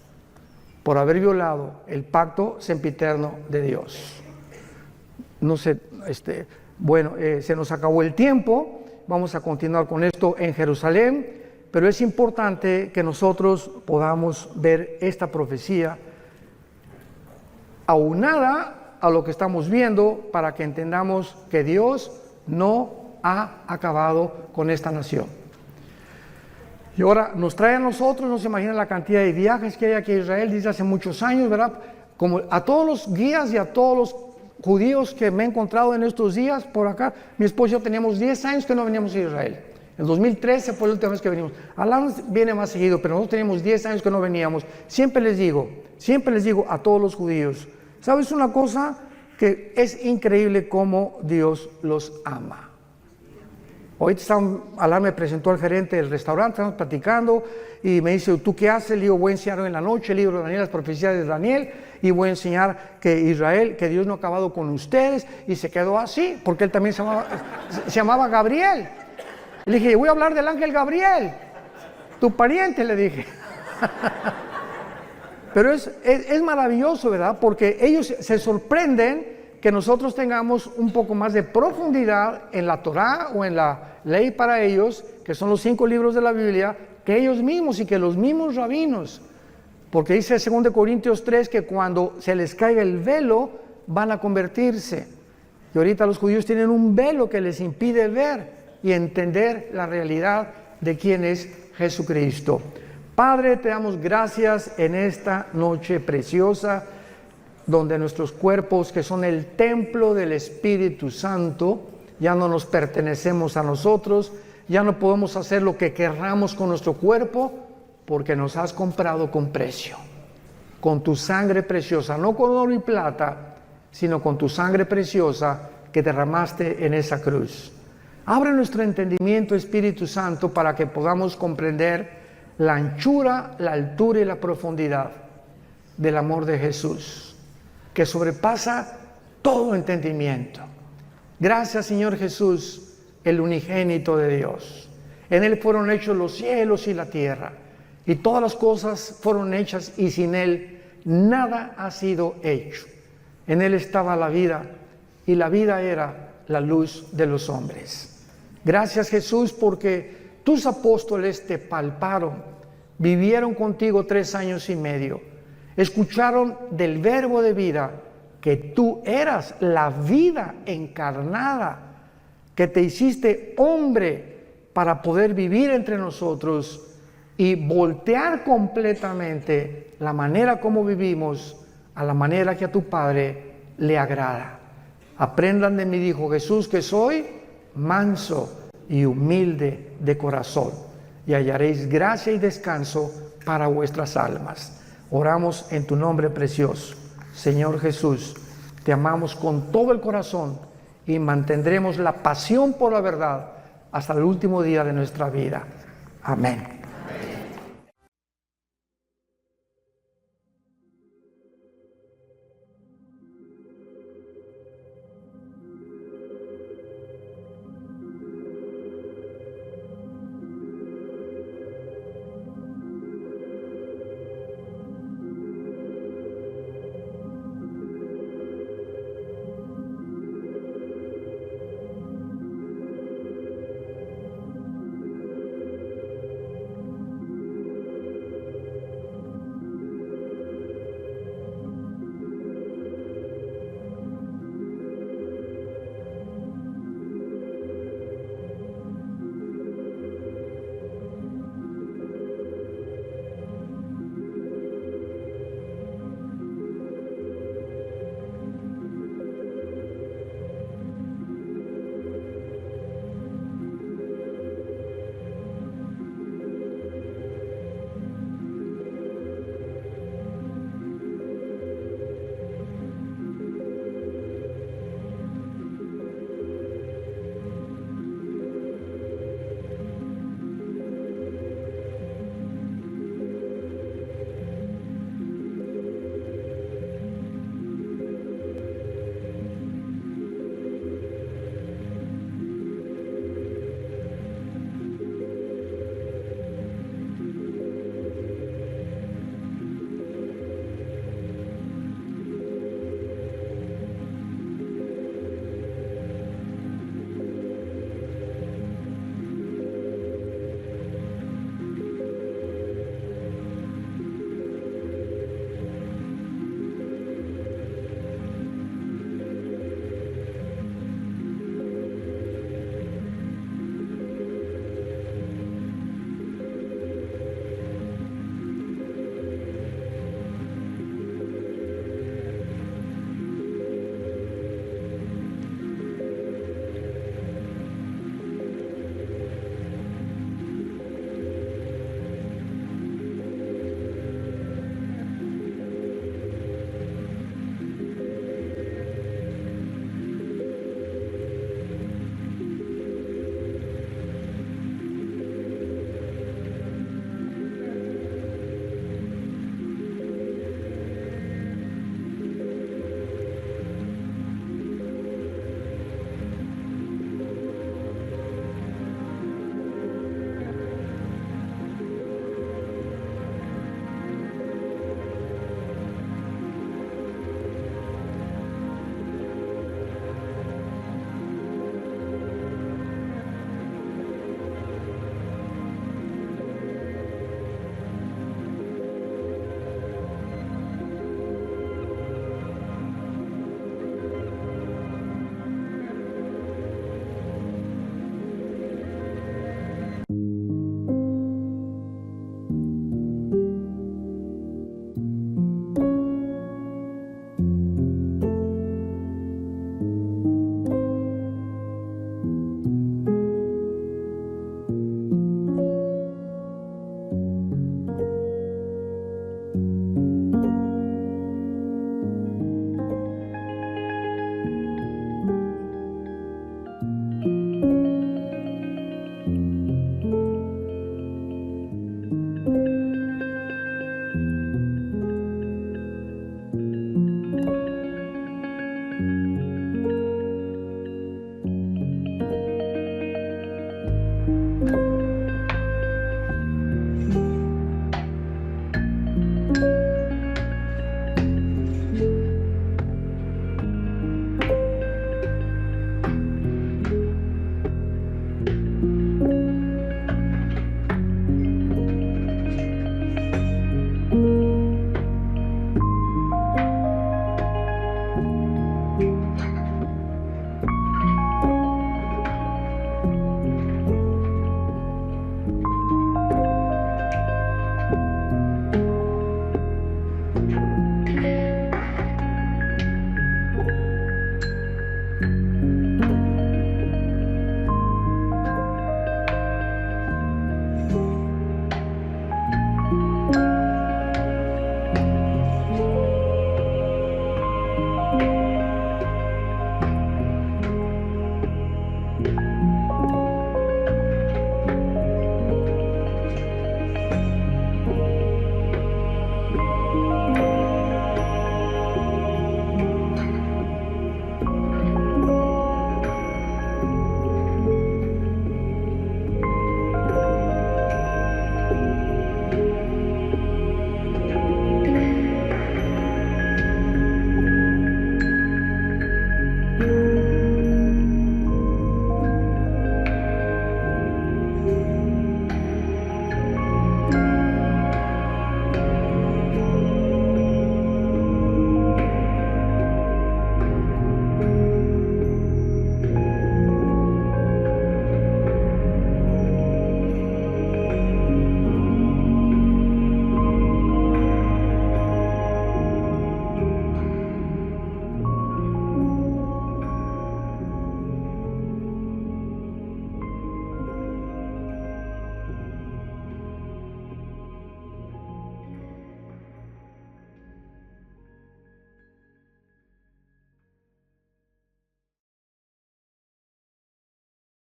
por haber violado el pacto sempiterno de Dios. No sé, se nos acabó el tiempo. Vamos a continuar con esto en Jerusalén. Pero es importante que nosotros podamos ver esta profecía aunada a lo que estamos viendo, para que entendamos que Dios no ha acabado con esta nación. Y ahora nos trae a nosotros, no se imaginan la cantidad de viajes que hay aquí a Israel desde hace muchos años, ¿verdad? Como a todos los guías y a todos los judíos que me he encontrado en estos días por acá, mi esposo y yo teníamos 10 años que no veníamos a Israel. En 2013 fue la última vez que venimos. Alán viene más seguido, pero nosotros teníamos 10 años que no veníamos. Siempre les digo a todos los judíos, ¿sabes una cosa? Que es increíble cómo Dios los ama. Hoy Alán me presentó al gerente del restaurante, estamos platicando y me dice, ¿tú qué haces? Le digo, voy a enseñar en la noche el libro de Daniel, las profecías de Daniel, y voy a enseñar que Israel, que Dios no ha acabado con ustedes, y se quedó así, porque él también se llamaba Gabriel. Y le dije, voy a hablar del ángel Gabriel, tu pariente, le dije. Pero es maravilloso, ¿verdad? Porque ellos se sorprenden que nosotros tengamos un poco más de profundidad en la Torá o en la ley para ellos, que son los 5 libros de la Biblia, que ellos mismos y que los mismos rabinos. Porque dice 2 Corintios 3 que cuando se les caiga el velo van a convertirse. Y ahorita los judíos tienen un velo que les impide ver y entender la realidad de quién es Jesucristo. Padre, te damos gracias en esta noche preciosa, donde nuestros cuerpos, que son el templo del Espíritu Santo, ya no nos pertenecemos a nosotros, ya no podemos hacer lo que querramos con nuestro cuerpo, porque nos has comprado con precio, con tu sangre preciosa, no con oro y plata, sino con tu sangre preciosa que derramaste en esa cruz. Abre nuestro entendimiento, Espíritu Santo, para que podamos comprender la anchura, la altura y la profundidad del amor de Jesús, que sobrepasa todo entendimiento. Gracias, Señor Jesús, el unigénito de Dios. En Él fueron hechos los cielos y la tierra, y todas las cosas fueron hechas, y sin Él nada ha sido hecho. En Él estaba la vida, y la vida era la luz de los hombres. Gracias, Jesús, porque tus apóstoles te palparon, vivieron contigo 3 años y medio, escucharon del verbo de vida, que tú eras la vida encarnada, que te hiciste hombre para poder vivir entre nosotros y voltear completamente la manera como vivimos a la manera que a tu Padre le agrada. Aprendan de mí, dijo Jesús, que soy manso y humilde de corazón, y hallaréis gracia y descanso para vuestras almas. Oramos en tu nombre precioso. Señor Jesús, te amamos con todo el corazón y mantendremos la pasión por la verdad hasta el último día de nuestra vida. Amén.